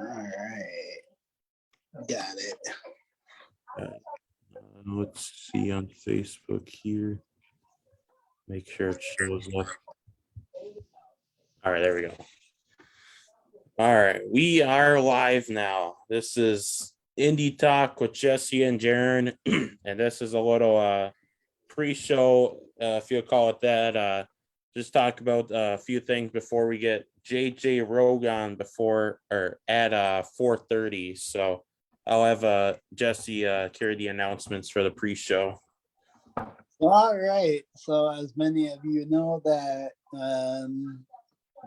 All right. Got it. Let's see on Facebook here. Make sure it shows up. All right, there we go. All right, we are live now. This is Indie Talk with Jesse and Jeryn, and this is a little pre-show, if you'll call it that. Just talk about a few things before we get J.J Rogue on at 4:30. So I'll have Jesse carry the announcements for the pre-show. All right. So as many of you know that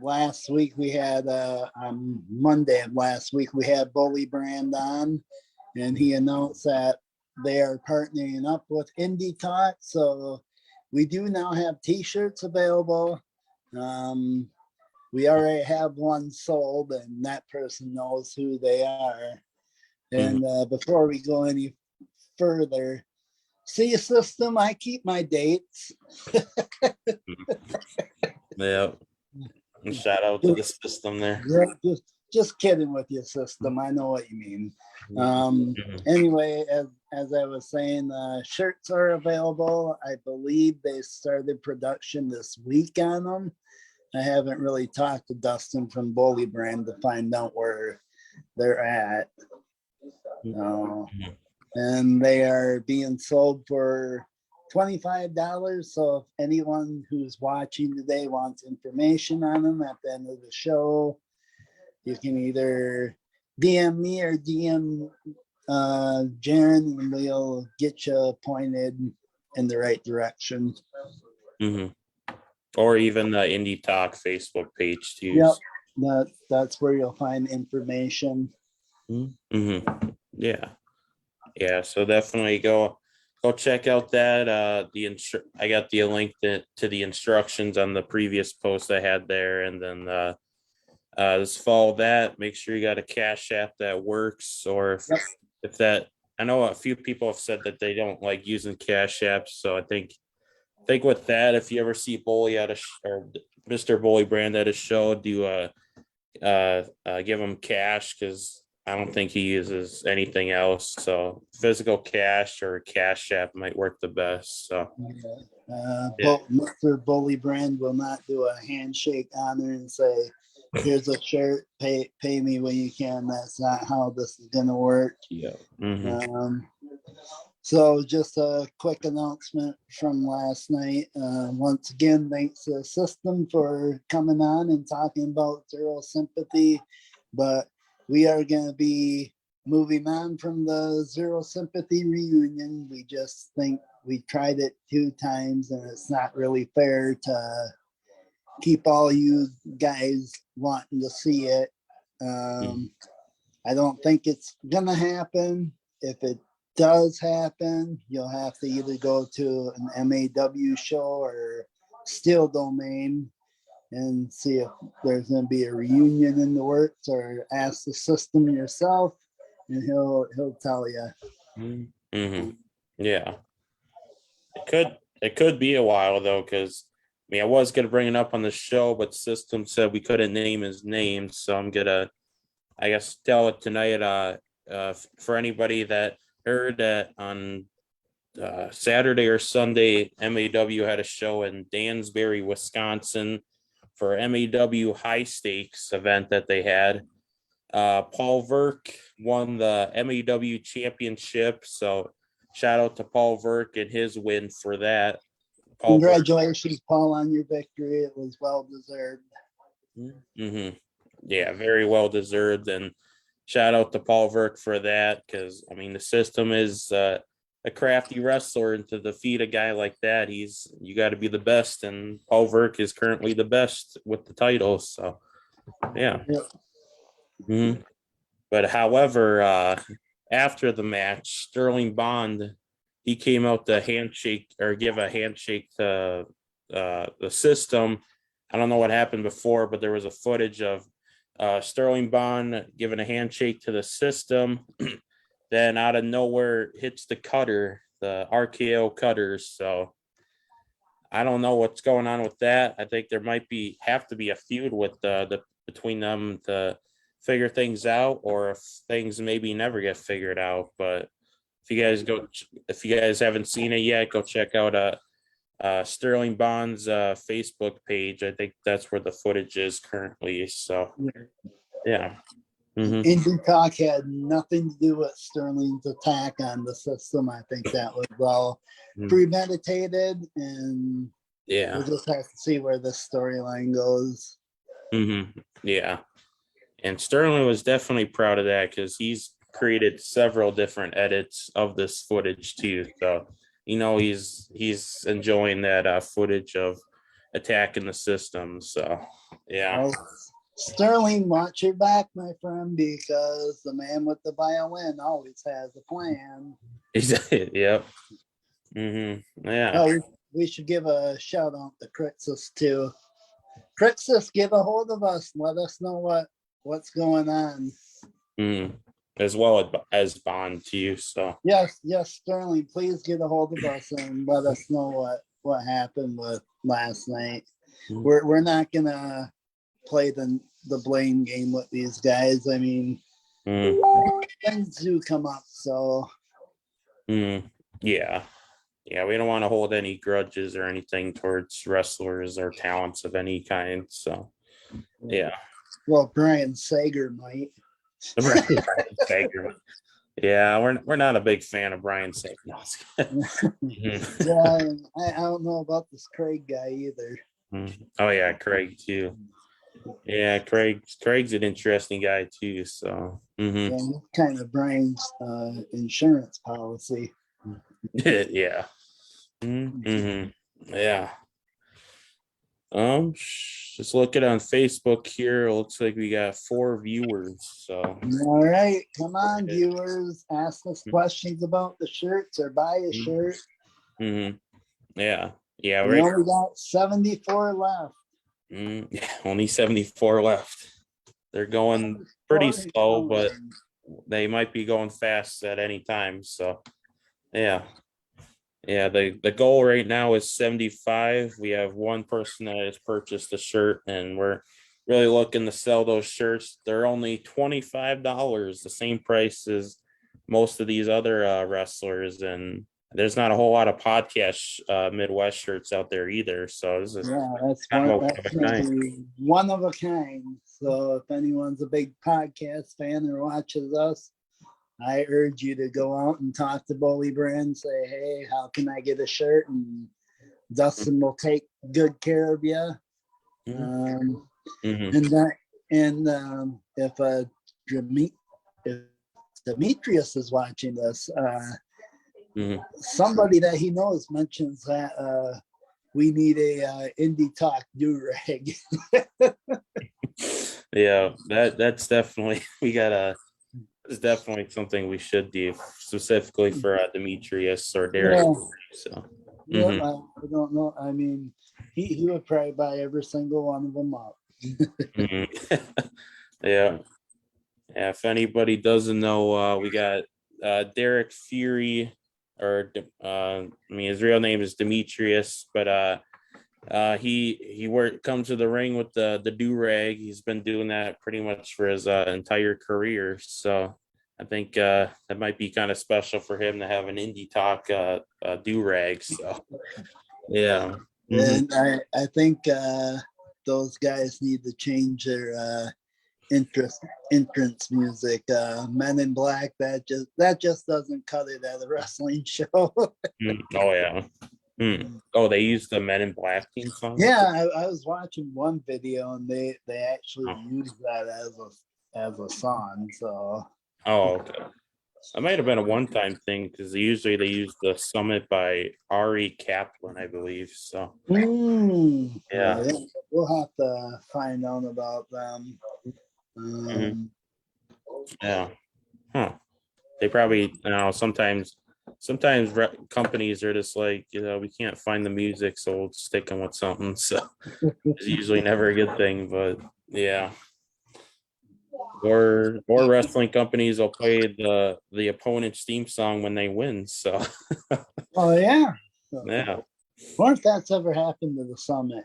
last week we had on Monday of last week we had Bullybrand on, and he announced that they are partnering up with Indie Talk. So we do now have t-shirts available. We already have one sold, and that person knows who they are. And before we go any further, see, system, I keep my dates. Yeah. Shout out to the system there. Just kidding with you, system. I know what you mean. Anyway, as I was saying, shirts are available. I believe they started production this week on them. I haven't really talked to Dustin from Bullybrand to find out where they're at. And they are being sold for $25. So if anyone who's watching today wants information on them at the end of the show, you can either DM me or DM Jeryn, and we'll get you pointed in the right direction. Or even the Indie Talk Facebook page too. Yep, that's where you'll find information. Yeah. So definitely go check out that. I got the link to the instructions on the previous post I had there, and then just follow that. Make sure you got a Cashapp that works, or if that. I know a few people have said that they don't like using Cashapp, so I think with that, if you ever see Bully or Mr. Bullybrand at a show, do give him cash, because I don't think he uses anything else. So physical cash or Cashapp might work the best. So Mr. Bullybrand will not do a handshake on there and say, "Here's a shirt, pay me when you can." That's not how this is gonna work. So just a quick announcement from last night. Once again, thanks to the system for coming on and talking about Zero Sympathy. But we are going to be moving on from the Zero Sympathy reunion. We just think we tried it 2 times, and it's not really fair to keep all you guys wanting to see it. I don't think it's going to happen. If it does happen, you'll have to either go to an MAW show or Steel Domain and see if there's going to be a reunion in the works, or ask the system yourself and he'll tell you. Yeah, it could be a while though, because I was gonna bring it up on the show, but system said we couldn't name his name, so I'm gonna, I guess, tell it tonight. For anybody that heard that on Saturday or Sunday, MAW had a show in Dansbury, Wisconsin, for MAW high stakes event that they had. Paul Verk won the MAW championship, so shout out to Paul Verk and his win for that. Congratulations, Paul, on your victory. It was well deserved. Yeah, very well deserved, and shout out to Paul Verk for that, because the system is a crafty wrestler, and to defeat a guy like that, you got to be the best, and Paul Verk is currently the best with the title. So yeah. But however, after the match, Sterling Bond, he came out to give a handshake to the system. I don't know what happened before, but there was a footage of Sterling Bond giving a handshake to the system. Then out of nowhere hits the cutter, the RKO cutters. So I don't know what's going on with that. I think there might have to be a feud with between them to figure things out, or if things maybe never get figured out. But if you guys haven't seen it yet, go check out Sterling Bond's Facebook page. I think that's where the footage is currently. So yeah. Mm-hmm. Indie Talk had nothing to do with Sterling's attack on the system. I think that was all premeditated, and Yeah. we'll just have to see where this storyline goes. Mm-hmm. Yeah. And Sterling was definitely proud of that because he's created several different edits of this footage too. So, he's enjoying that footage of attacking the system. So, yeah. Well, Sterling, watch your back, my friend, because the man with the violin always has a plan. Yep. Mm-hmm. Yeah. Oh, we should give a shout out to Crixus too. Crixus, get a hold of us. Let us know what's going on. As well as Bond to you. So yes, Sterling, please get a hold of us and let us know what happened with last night. We're not gonna play the blame game with these guys. I mean, things do come up, so yeah. Yeah, we don't want to hold any grudges or anything towards wrestlers or talents of any kind. So, yeah. Well, Brian Sager might. Sager. Yeah, we're not a big fan of Brian Sager. Yeah, I don't know about this Craig guy either. Oh yeah, Craig too. Yeah, Craig's an interesting guy too. So yeah, kind of Brian's insurance policy. Yeah. Yeah. Just looking on Facebook here. It looks like we got 4 viewers. So all right, come on, viewers, ask us questions about the shirts or buy a shirt. Yeah. Yeah. We only got 74 left. Only 74 left. They're going pretty slow, but they might be going fast at any time. So yeah. Yeah, the goal right now is 75. We have one person that has purchased a shirt, and we're really looking to sell those shirts. They're only $25, the same price as most of these other wrestlers. And there's not a whole lot of podcast Midwest shirts out there either. So this is that's one of a kind. So if anyone's a big podcast fan or watches us, I urge you to go out and talk to Bullybrand, say, hey, how can I get a shirt? And Dustin will take good care of you. And if Demetrius is watching this, somebody that he knows mentions that we need a Indie Talk do-rag. Yeah, that's definitely, it's definitely something we should do specifically for Demetrius or Derek. Yeah. So yeah, I don't know. I mean, he would probably buy every single one of them up. Yeah. If anybody doesn't know, we got Derek Fury, or his real name is Demetrius, but he comes to the ring with the do-rag. He's been doing that pretty much for his entire career. So I think that might be kind of special for him to have an Indie Talk do-rag. So yeah. And I think those guys need to change their entrance music. Men in Black, that just doesn't cut it at a wrestling show. Oh yeah. Oh, they used the Men in Black theme song? Yeah, I was watching one video and they actually used that as a song. So okay. That might have been a one-time thing because usually they use the Summit by Ari Kaplan, I believe. So yeah, we'll have to find out about them. Yeah. They probably, sometimes companies are just like, we can't find the music, so we'll stick them with something. So it's usually never a good thing, but yeah. Or wrestling companies will play the opponent's theme song when they win. So oh yeah. yeah. Wonder if that's ever happened to the Summit.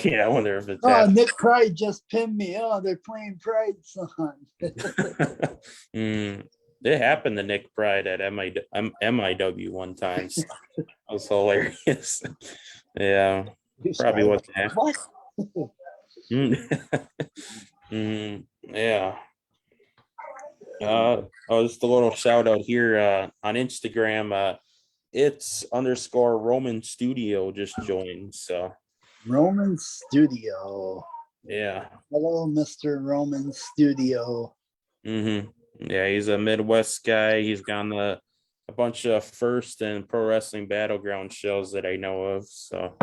Yeah, I wonder if it's Oh, happening. Nick Pride just pinned me. Oh, they're playing Pride song. It happened to Nick Pride at MIW one time. So that was hilarious. Yeah, probably wasn't What? Yeah. Just a little shout out here on Instagram. It's underscore Roman Studio just joined. So Roman Studio. yeah. Hello, Mr. Roman Studio. Yeah, he's a Midwest guy. He's gone to a bunch of first and pro wrestling battleground shows that I know of. So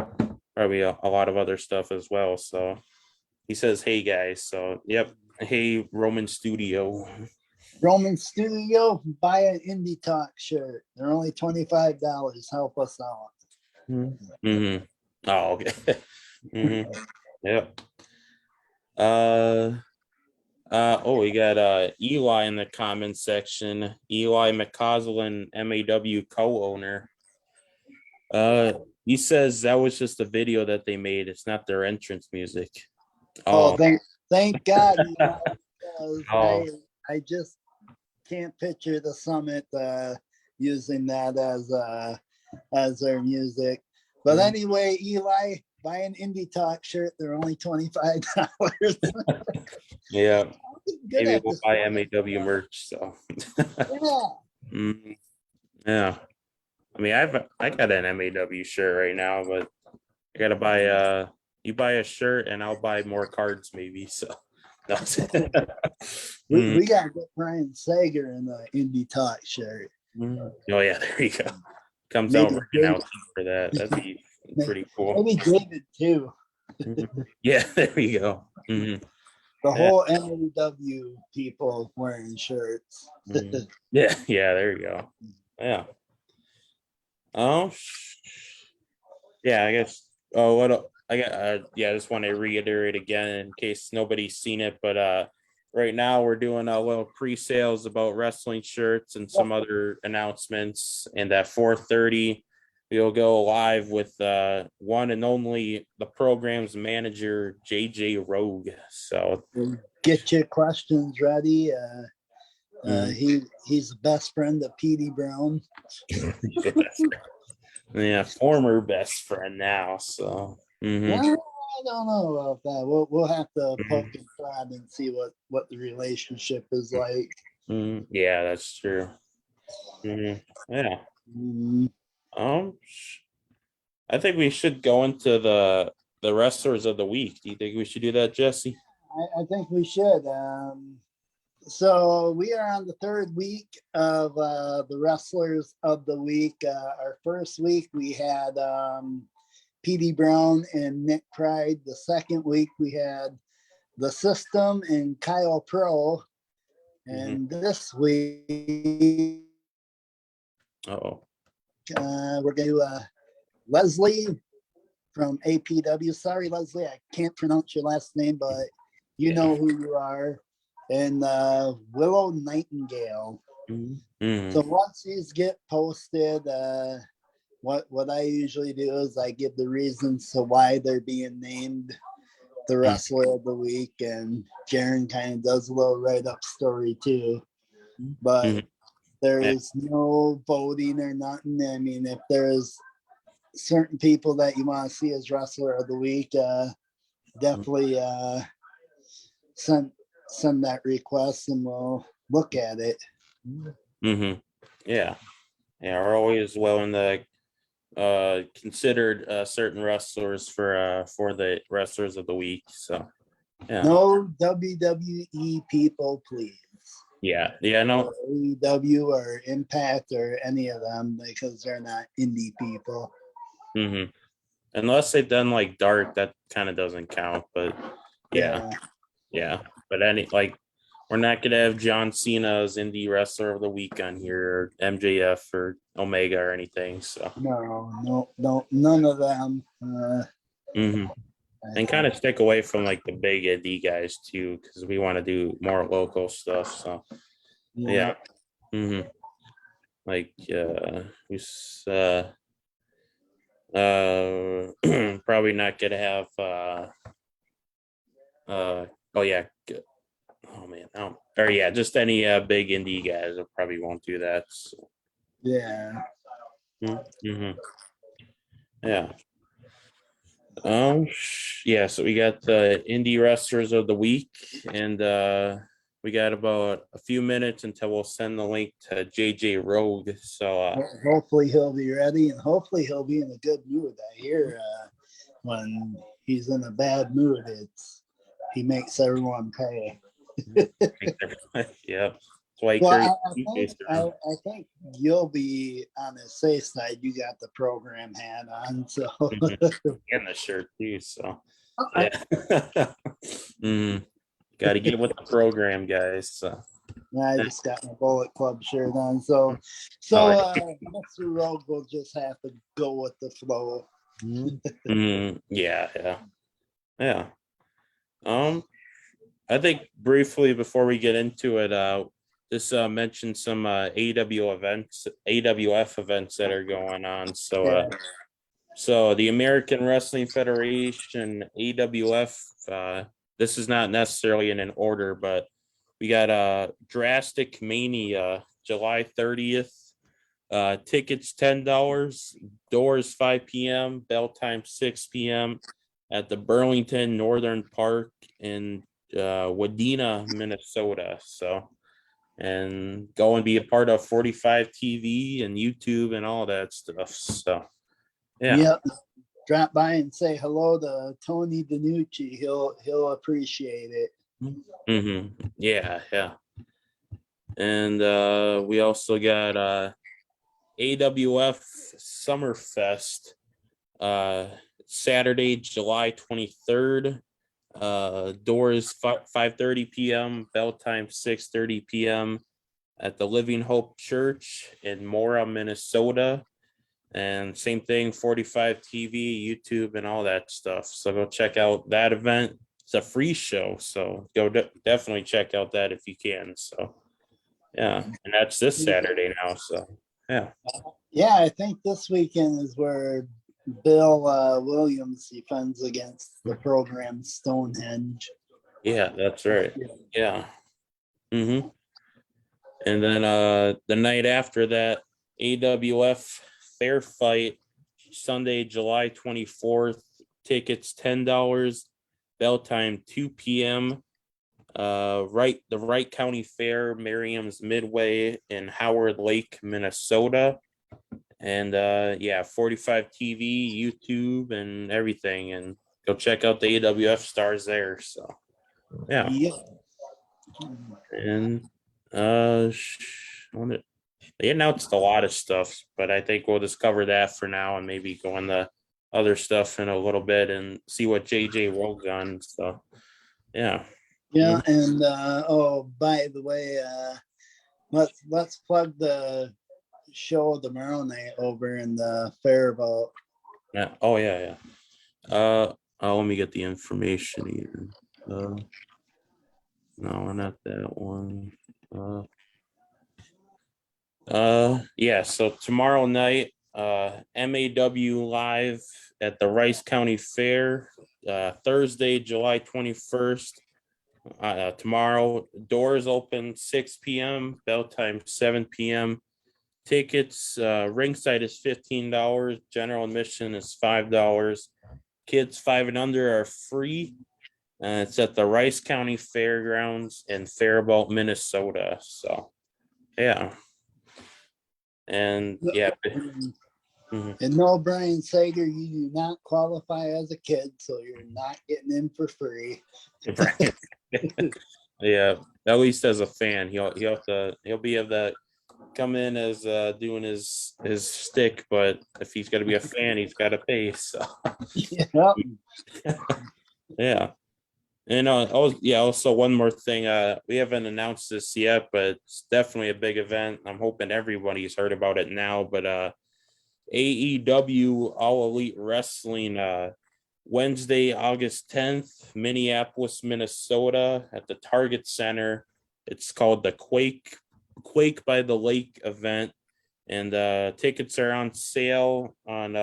probably a lot of other stuff as well. So he says, "Hey guys." So yep. Hey Roman Studio. Roman Studio, buy an Indie Talk shirt. They're only $25. Help us out. Mm-hmm. Oh, okay. Yep. Uh we got Eli in the comment section. Eli McCausland, MAW co-owner. He says that was just a video that they made. It's not their entrance music. Oh, thank God. Oh. I just can't picture the Summit using that as their music. But anyway, Eli, buy an Indie Talk shirt. They're only $25. Yeah. Good Maybe at we'll this. buy MAW merch. So Yeah. Yeah. I mean, I got an MAW shirt right now, but I gotta buy you buy a shirt and I'll buy more cards maybe. So no. We gotta get Brian Sager in the Indie Talk shirt. Oh yeah, there you go. Comes Maybe out right David, now for that. That'd be pretty cool. maybe David too. Yeah, there you go. The Yeah. whole MAW people wearing shirts. Yeah, there you go. Yeah. Oh, yeah, I guess. Oh, what I got? Yeah, I just want to reiterate again in case nobody's seen it, but right now we're doing a little pre-sales about wrestling shirts and some other announcements, and at 4:30 we'll go live with one and only the program's manager, J.J Rogue. So Get your questions ready. He's the best friend of Petey Brown. he's the best friend. Yeah, former best friend now. So I don't know about that. We'll have to poke and prod and see what the relationship is like. Yeah, that's true. Yeah. Mm, Um, I think we should go into the wrestlers of the week. Do you think we should do that, Jesse? I think we should. So we are on the third week of the wrestlers of the week. Our first week we had Petey Brown and Nick Pride. The second week we had the System and Kyle Pro. And this week Oh, we're going to Leslie from APW. Sorry, Leslie, I can't pronounce your last name, but you know who you are. And Willow Nightingale. So once these get posted, what I usually do is I give the reasons to why they're being named the wrestler of the week, and Jeryn kind of does a little write-up story too. But there is no voting or nothing. I mean, if there's certain people that you want to see as wrestler of the week, definitely send that request and we'll look at it. Yeah, we're always willing to considered certain wrestlers for the wrestlers of the week. So yeah. No WWE people, please. Yeah, no. AEW or Impact or any of them, because they're not indie people. Unless they've done like Dark, that kind of doesn't count. But yeah. But we're not gonna have John Cena as indie wrestler of the week on here, or MJF or Omega or anything. So no, none of them. And kind of stick away from like the big indie guys too, because we want to do more local stuff. So yeah. Like who's Probably not gonna have oh yeah. Oh man, or yeah, just any big indie guys. I probably won't do that. So. Yeah. Mm-hmm. Yeah. Yeah, so we got the indie wrestlers of the week, and we got about a few minutes until we'll send the link to J.J Rogue. So Hopefully he'll be ready, and hopefully he'll be in a good mood. I hear when he's in a bad mood, he makes everyone pay. yeah. That's why he Well, carries I think I think you'll be on the safe side. You got the program hat on, so and the shirt too. So yeah. Got to get with the program, guys. So. I just got my Bullet Club shirt on. Oh, Mr. Rogue will just have to go with the flow. Yeah. I think briefly before we get into it, just mention some AWF events that are going on. So the American Wrestling Federation, AWF, this is not necessarily in an order, but we got Drastic Mania, July 30th. Tickets $10, doors 5 p.m., bell time 6 p.m. at the Burlington Northern Park in Wadena, Minnesota. So, and go and be a part of 45 TV and YouTube and all that stuff. So, yeah. Yep. Drop by and say hello to Tony DiNucci. He'll appreciate it. Mm-hmm. Yeah. And we also got AWF Summerfest, Saturday, July 23rd. Doors 5:30 p.m., bell time 6:30 p.m. at the Living Hope Church in Mora, Minnesota. And same thing, 45 TV, YouTube, and all that stuff. So go check out that event. It's a free show, so go definitely check out that if you can. So yeah, and that's this Saturday now. So yeah. Yeah, I think this weekend is where Bill Williams defends against the program Stonehenge. Yeah, that's right. Yeah. Mm-hmm. And then the night after that, AWF Fair Fight, Sunday, July 24th. Tickets $10, bell time 2 p.m. The Wright County Fair, Merriam's Midway in Howard Lake, Minnesota. And 45 TV, YouTube, and everything. And go check out the AWF stars there. So yeah. And they announced a lot of stuff, but I think we'll just cover that for now and maybe go on the other stuff in a little bit and see what J.J Rogue on. So yeah. Yeah, and by the way, let's plug the show tomorrow night over in the Faribault. Yeah. Oh yeah. Let me get the information here. No, not that one. Yeah, so tomorrow night, MAW live at the Rice County Fair, Thursday, July 21st. Tomorrow, doors open 6 p.m., bell time 7 p.m. Tickets, ringside is $15, general admission is $5. Kids 5 and under are free. It's at the Rice County Fairgrounds in Faribault, Minnesota. So, yeah. And yeah. And no, Brian Sager, you do not qualify as a kid, so you're not getting in for free. Yeah, at least as a fan, he'll be able to come in as doing his stick, but if he's got to be a fan, he's got to pay. So yeah. And also one more thing. We haven't announced this yet, but it's definitely a big event. I'm hoping everybody's heard about it now. But AEW All Elite Wrestling, Wednesday, August 10th, Minneapolis, Minnesota, at the Target Center. It's called the Quake by the Lake event, and tickets are on sale on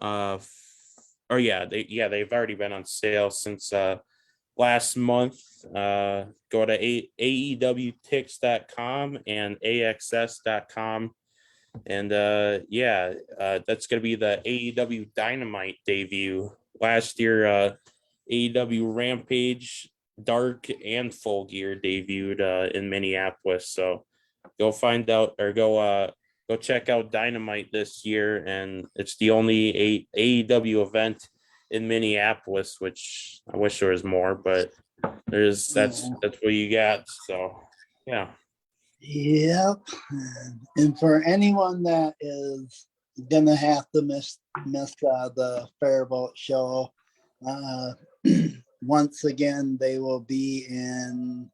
they've already been on sale since last month. Go to aewtix.com and axs.com. And that's going to be the AEW Dynamite debut. Last year, AEW Rampage Dark and Full Gear debuted in Minneapolis. So go find out, or go check out Dynamite this year. And it's the only AEW event in Minneapolis, which I wish there was more, but that's what you got. So yeah. Yep. And for anyone that is gonna have to miss the Fairboat show, once again they will be in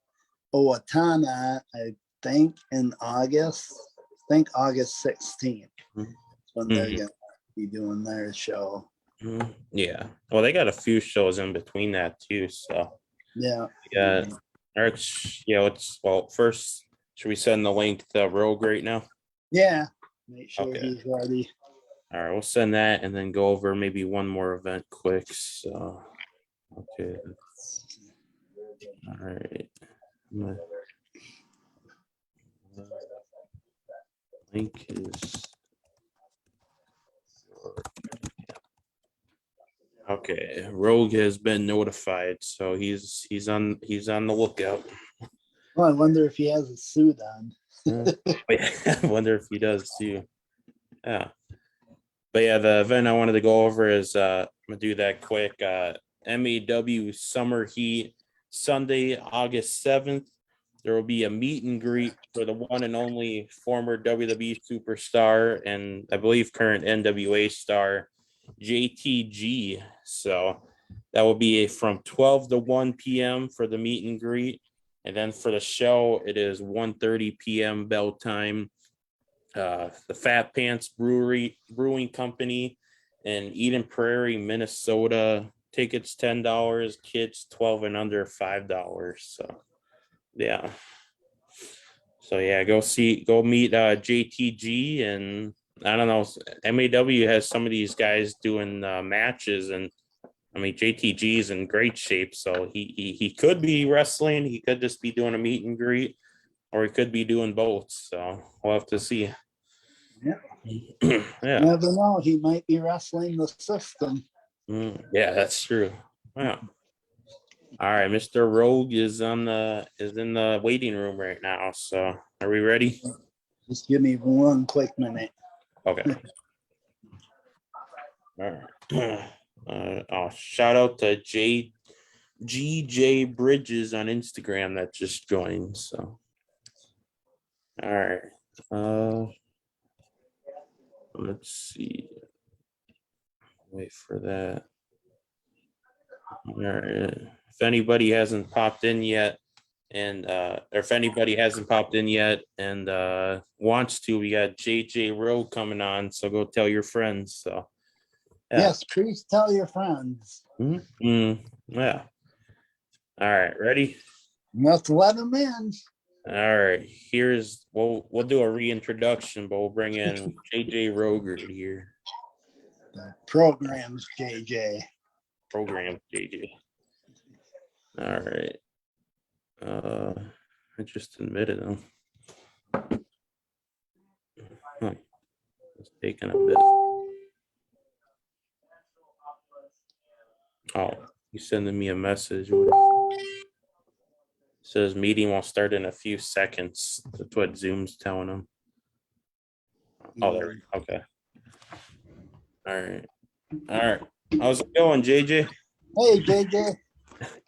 Owatonna, I think in August. I think August 16th when they're gonna be doing their show. Yeah. Well, they got a few shows in between that too. So yeah. First, should we send the link to Rogue right now? Yeah. Make sure he's ready. All right, we'll send that and then go over maybe one more event quick. So, okay. All right. Link is okay. Rogue has been notified, so he's on the lookout. Well, I wonder if he has a suit on. I wonder if he does too. Yeah. But yeah, the event I wanted to go over is I'm gonna do that quick. MAW Summer Heat, Sunday, August 7th. There will be a meet and greet for the one and only former WWE superstar and I believe current NWA star, JTG. So that will be from 12 to 1 p.m. for the meet and greet. And then for the show, it is 1:30 p.m. bell time. The Fat Pants Brewing Company in Eden Prairie, Minnesota. Tickets $10, kids 12 and under $5. So yeah. So yeah, go meet JTG, and I don't know, MAW has some of these guys doing matches, and I mean JTG is in great shape, so he could be wrestling, he could just be doing a meet and greet, or he could be doing both. So we'll have to see. Yeah. Yeah. Never know. He might be wrestling the system. Yeah, that's true. Yeah. All right, Mr. Rogue is in the waiting room right now. So are we ready? Just give me one quick minute. Okay. All right. Shout out to J.J Bridges on Instagram that just joined. So all right. Let's see. Wait for that. All right. If anybody hasn't popped in yet, and wants to, we got J.J Rogue coming on. So go tell your friends. So yeah. Yes, please tell your friends. Yeah. All right, ready? Let's let them in. All right. We'll do a reintroduction, but we'll bring in J.J Rogue here. Programs JJ. All right. I just admitted them. It's taking a bit. Oh, he's sending me a message. It says meeting will start in a few seconds. That's what Zoom's telling him. Oh, there we go. Okay. All right. How's it going, JJ? Hey, JJ.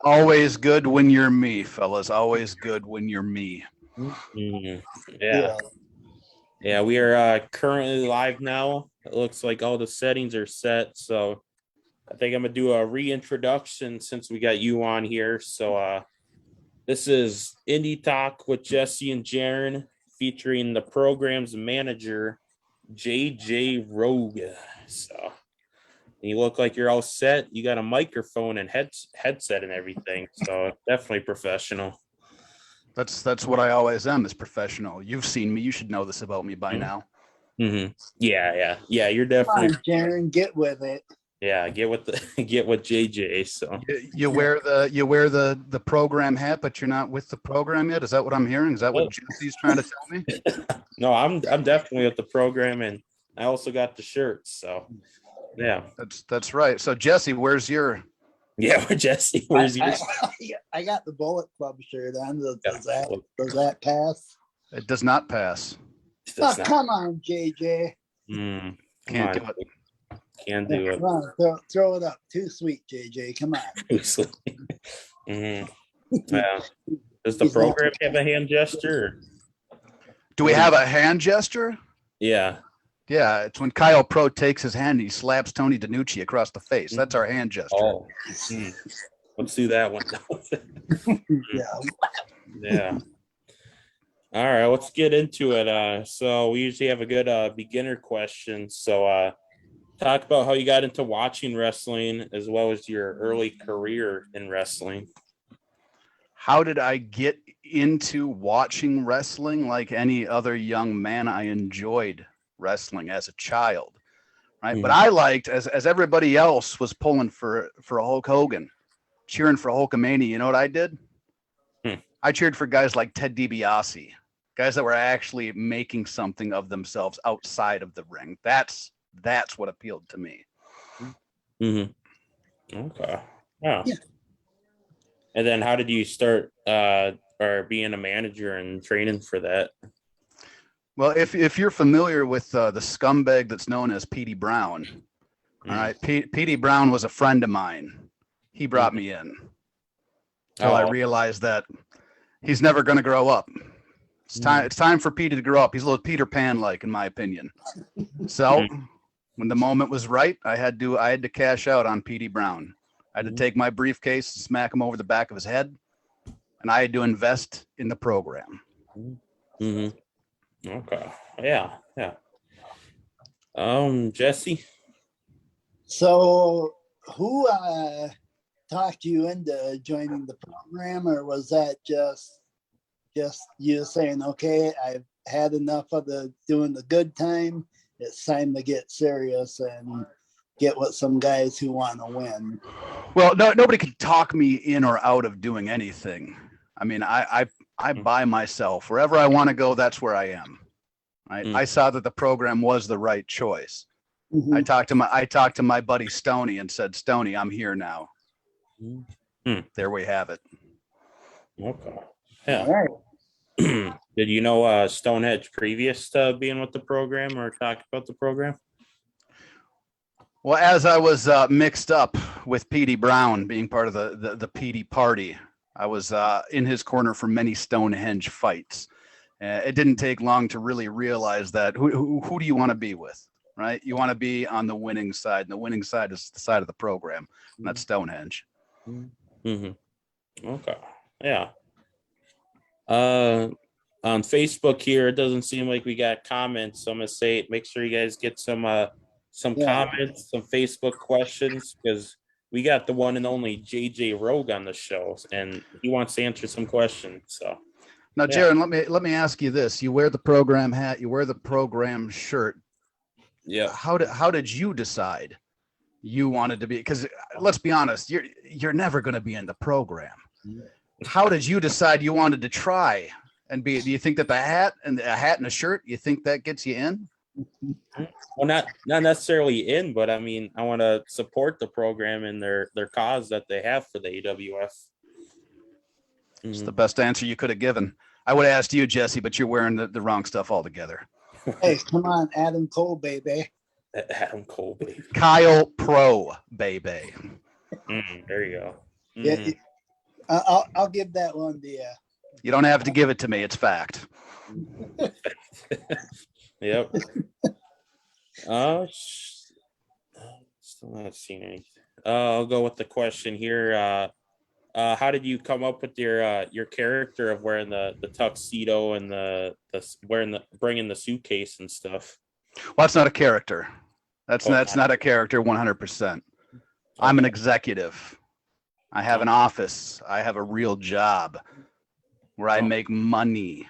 Always good when you're me, fellas. Always good when you're me. Yeah. Yeah, we are currently live now. It looks like all the settings are set. So I think I'm going to do a reintroduction since we got you on here. So this is Indie Talk with Jesse and Jeryn, featuring the program's manager, J.J. Rogue. So you look like you're all set. You got a microphone and headset and everything. So definitely professional. That's what I always am, is professional. You've seen me. You should know this about me by now. Mm-hmm. Yeah. You're Come on, definitely Jeryn, get with it. get with the get with JJ. So You wear the program hat, but you're not with the program yet. Is that what I'm hearing? Is that what Jesse's trying to tell me? no, I'm definitely at the program, and I also got the shirts. So yeah, That's right. So Jesse, where's your? yeah. Where Jesse? Where's yours? I got the Bullet Club shirt on. Does Yeah. that pass? It does not pass. That's Oh, not- come on, JJ. Come Can't on, do it. Can't do it. Come on, throw it up. Too sweet, JJ. Come on. Mhm. Yeah. Does the program have a hand gesture? Do we have a hand gesture? Yeah. Yeah, it's when Kyle Pro takes his hand and he slaps Tony DiNucci across the face. That's our hand gesture. Oh. Let's do that one. Yeah. Yeah. All right, let's get into it. So we usually have a good beginner question. So talk about how you got into watching wrestling as well as your early career in wrestling. How did I get into watching wrestling? Like any other young man, I enjoyed wrestling as a child, right? But I liked, as everybody else was pulling for a Hulk Hogan, cheering for Hulkamania. You know what I did? I cheered for guys like Ted DiBiase, guys that were actually making something of themselves outside of the ring. That's what appealed to me. Okay. Yeah. And then how did you start or being a manager and training for that? Well, if you're familiar with the scumbag that's known as Petey Brown, all right, Petey Brown was a friend of mine. He brought me in until I realized that he's never going to grow up. It's time for Petey to grow up. He's a little Peter Pan-like, in my opinion. So when the moment was right, I had to cash out on Petey Brown. I had to take my briefcase, smack him over the back of his head, and I had to invest in the program. Okay. Yeah. Jesse. So who talked you into joining the program, or was that just you saying, okay, I've had enough of doing the good time, it's time to get serious and get with some guys who want to win? Well, nobody can talk me in or out of doing anything. I mean, I buy myself wherever I want to go. That's where I am. Right. I saw that the program was the right choice. I talked to my buddy Stoney and said, Stoney, I'm here now. There we have it. Okay. Yeah. All right. Did you know Stonehenge previous to being with the program or talk about the program? Well, as I was mixed up with Petey Brown being part of the Petey party, I was in his corner for many Stonehenge fights. It didn't take long to really realize that who do you want to be with, right? You want to be on the winning side, and the winning side is the side of the program, and that's Stonehenge. Okay. Yeah. On Facebook here, it doesn't seem like we got comments. So I'm gonna say, make sure you guys get some comments, some Facebook questions, because we got the one and only J.J Rogue on the show, and he wants to answer some questions. So now, Jeryn, let me ask you this: you wear the program hat, you wear the program shirt. Yeah. How did you decide you wanted to be? Because let's be honest, you're never going to be in the program. How did you decide you wanted to try and be? Do you think that a hat and a shirt, you think that gets you in? Well, not necessarily in, but I mean, I want to support the program and their cause that they have for the AWF. It's the best answer you could have given. I would have asked you, Jesse, but you're wearing the wrong stuff altogether. Hey, come on, Adam Cole, baby. Adam Cole, baby. Kyle Pro, baby. There you go. Yeah, I'll give that one to you. You don't have to give it to me. It's fact. Yep. Still not seeing anything. I'll go with the question here. How did you come up with your character of wearing the tuxedo and bringing the suitcase and stuff? Well, that's not a character. That's not a character 100%. I'm an executive. I have an office. I have a real job where I make money.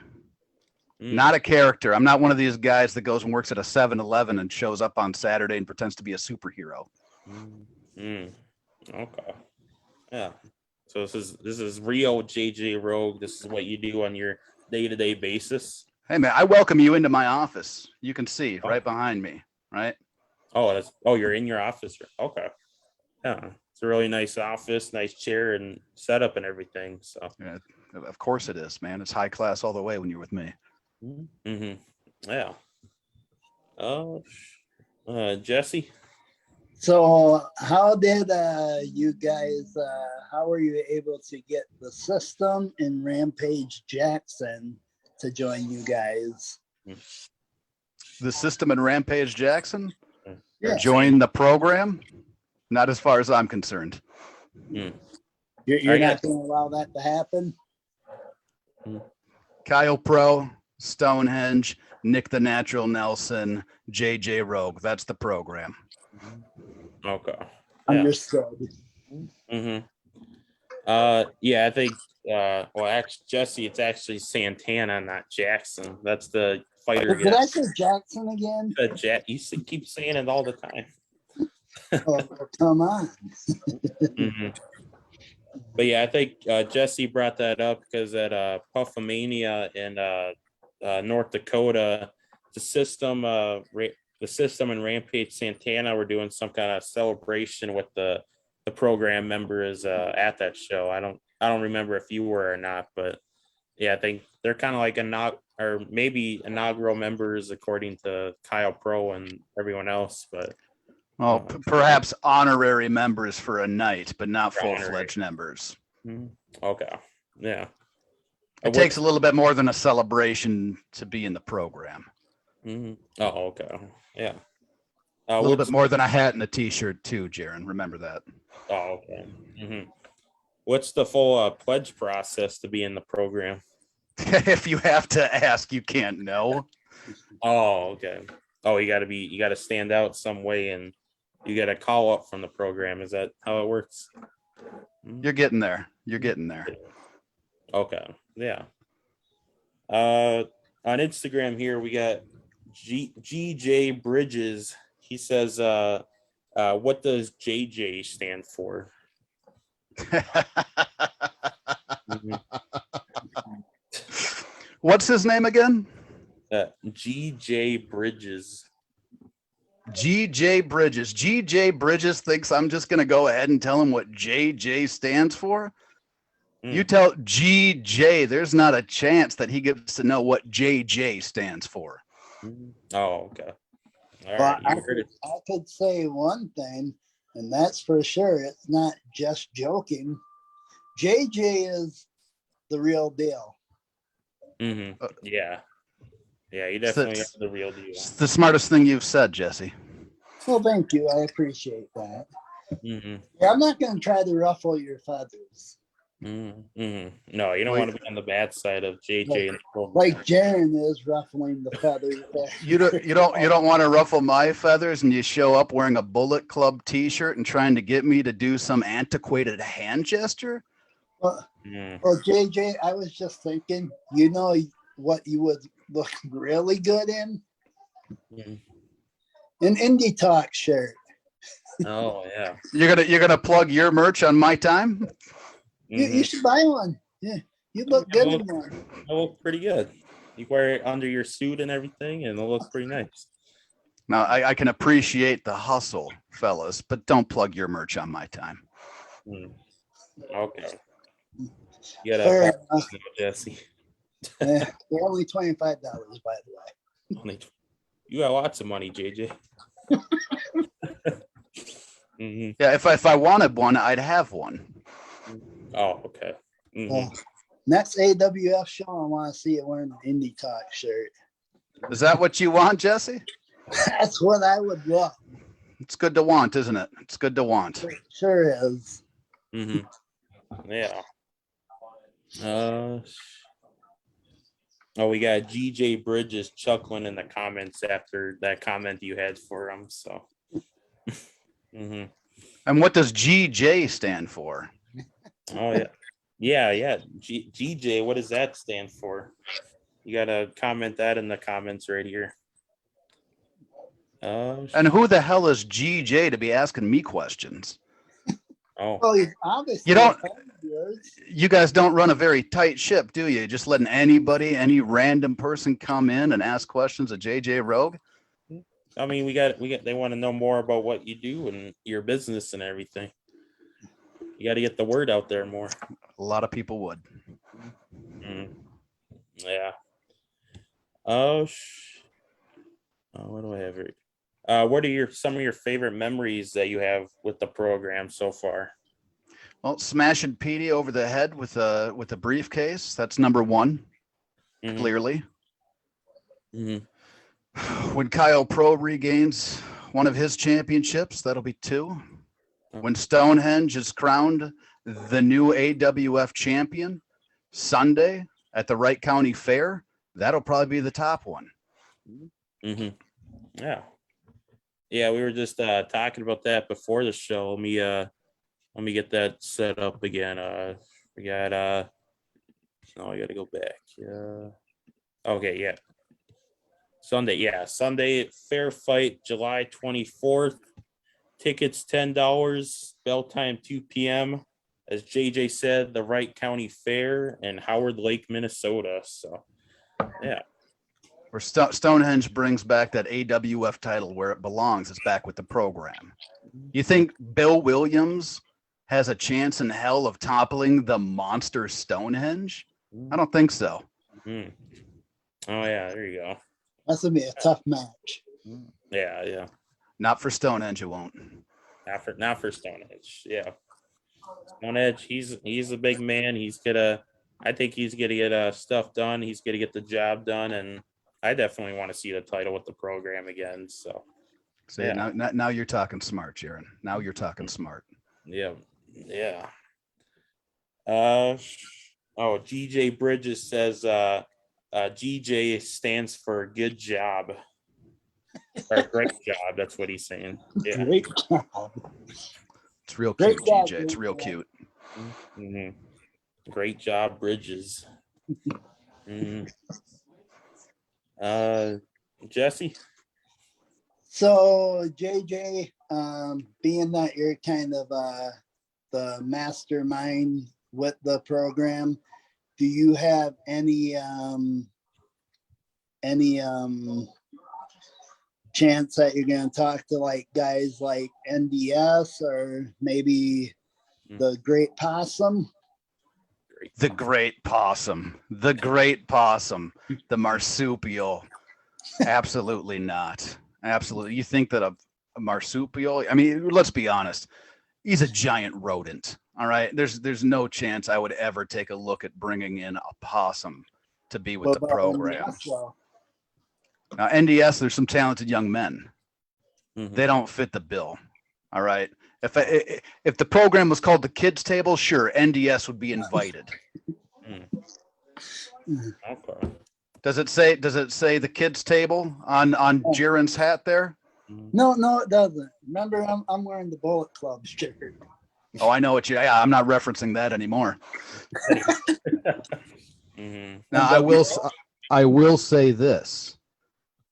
Not a character. I'm not one of these guys that goes and works at a 7-Eleven and shows up on Saturday and pretends to be a superhero. Okay. Yeah. So this is real J.J. Rogue. This is what you do on your day-to-day basis. Hey man, I welcome you into my office. You can see right behind me, right? You're in your office. Okay. Yeah. It's a really nice office, nice chair and setup and everything. So Yeah, of course it is, man. It's high class all the way when you're with me. Yeah. Jesse. So how did you guys, how were you able to get the system and Rampage Jackson to join you guys? The system and Rampage Jackson Yeah. join the program? Not as far as I'm concerned. You're not going to allow that to happen? Kyle Pro, Stonehenge, Nick the Natural Nelson, J.J Rogue. That's the program. Okay. Understood. I think actually Jesse, it's actually Santana, not Jackson. That's the fighter. Did I say Jackson again? You keep saying it all the time. Oh, come on. But yeah, I think Jesse brought that up because at Puffamania in North Dakota, the system and Rampage Santana were doing some kind of celebration with the program members at that show. I don't remember if you were or not, but yeah, I think they're kind of like maybe inaugural members according to Kyle Pro and everyone else, but perhaps honorary members for a night, but not full-fledged members. Okay. Yeah. It takes a little bit more than a celebration to be in the program. Oh, okay. Yeah. A little bit more than a hat and a t-shirt too, Jeryn. Remember that. Oh, okay. What's the full pledge process to be in the program? If you have to ask, you can't know. Oh, okay. Oh, you got to stand out some way and you get a call up from the program. Is that how it works? You're getting there. Okay. Yeah. On Instagram here, we got J.J Bridges. He says, what does JJ stand for? What's his name again? J.J Bridges. J.J Bridges. J.J Bridges thinks I'm just going to go ahead and tell him what J.J stands for. You tell J.J. there's not a chance that he gets to know what J.J stands for. Oh, okay. All Well, right. I could say one thing, and that's for sure. It's not just joking. JJ is the real deal. Yeah. Yeah, you definitely are the real deal. It's the smartest thing you've said, Jesse. Well, thank you. I appreciate that. Yeah, I'm not going to try to ruffle your feathers. No, you don't want to be on the bad side of JJ. Like Jeryn is ruffling the feathers. You don't want to ruffle my feathers, and you show up wearing a Bullet Club T-shirt and trying to get me to do some antiquated hand gesture. Well, JJ, I was just thinking. You know what you would look really good in? An Indie Talk shirt. Oh yeah. You're gonna plug your merch on my time. You should buy one. Yeah, you look good in one. It'll look pretty good. You wear it under your suit and everything, and it'll look pretty nice. Now, I can appreciate the hustle, fellas, but don't plug your merch on my time. Okay. You gotta, Jesse. They're only $25, by the way. You got lots of money, JJ. Yeah, if I wanted one, I'd have one. Oh, okay. Next AWF show, I want to see you wearing an Indie Talk shirt. Is that what you want, Jesse? That's what I would love. It's good to want, isn't it? It's good to want. It sure is. Yeah. We got J.J Bridges chuckling in the comments after that comment you had for him. So. And what does GJ stand for? Oh yeah. Yeah. GJ, what does that stand for? You gotta comment that in the comments right here. And who the hell is GJ to be asking me questions? Oh, Well, he's obviously You don't- a friend of yours. You guys don't run a very tight ship, do you? Just letting anybody, any random person come in and ask questions of J.J. Rogue? I mean, we got. They want to know more about what you do and your business and everything. You got to get the word out there more. A lot of people would. Yeah. Oh, what do I have here? What are some of your favorite memories that you have with the program so far? Well, smashing Petey over the head with a briefcase, that's number one, Mhm. clearly. Mhm. When Kyle Pro regains one of his championships, that'll be 2. When Stonehenge is crowned the new AWF champion Sunday at the Wright County Fair, that'll probably be the top one. Yeah. Yeah, we were just talking about that before the show. Let me get that set up again. We got no, I gotta go back. Okay, yeah. Sunday fair fight, July 24th. Tickets $10, bell time 2 p.m. As JJ said, the Wright County Fair in Howard Lake, Minnesota. So yeah. Where Stonehenge brings back that AWF title where it belongs. It's back with the program. You think Bill Williams has a chance in hell of toppling the monster Stonehenge? I don't think so. Mm. Oh yeah, there you go. That's gonna be a tough match. Yeah. Not for Stonehenge, it won't. Not for Stonehenge. Yeah. Stonehenge, he's a big man. I think he's gonna get stuff done. He's gonna get the job done, and I definitely want to see the title with the program again. So See, yeah. now you're talking smart, Jeryn. Now you're talking smart. Yeah. GJ Bridges says GJ stands for good job. Or great job. That's what he's saying. Yeah. Great job. It's real Great cute, job, GJ. It's Jeryn. real cute. Mhm. Great job, Bridges. Mhm. Jesse. So JJ, being that you're kind of the mastermind with the program, do you have any chance that you're going to talk to like guys like NDS or maybe the Great Possum? The great possum. The great possum. The marsupial. Absolutely not. Absolutely. You think that a marsupial, I mean, let's be honest. He's a giant rodent. All right. There's no chance I would ever take a look at bringing in a possum to be with What the about program. NDS, though? Now, NDS, there's some talented young men. Mhm. They don't fit the bill. All right. If the program was called the Kids Table, sure, NDS would be invited. Okay. Does it say the Kids Table on Jeryn's hat there? No, it doesn't. Remember, I'm wearing the Bullet Club shirt. Oh, I know what you. Yeah, I'm not referencing that anymore. Now, I will say this: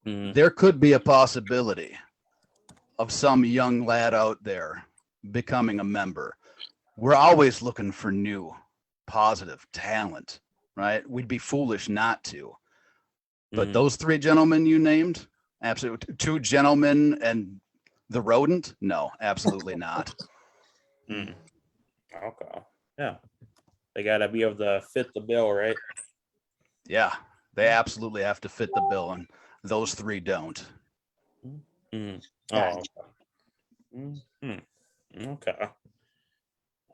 there could be a possibility of some young lad out there becoming a member. We're always looking for new, positive talent, right? We'd be foolish not to. But those 3 gentlemen you named, absolutely. 2 gentlemen and the rodent? No, absolutely not. Okay. Yeah. They gotta be able to fit the bill, right? Yeah, they absolutely have to fit the bill, and those 3 don't. Oh, okay.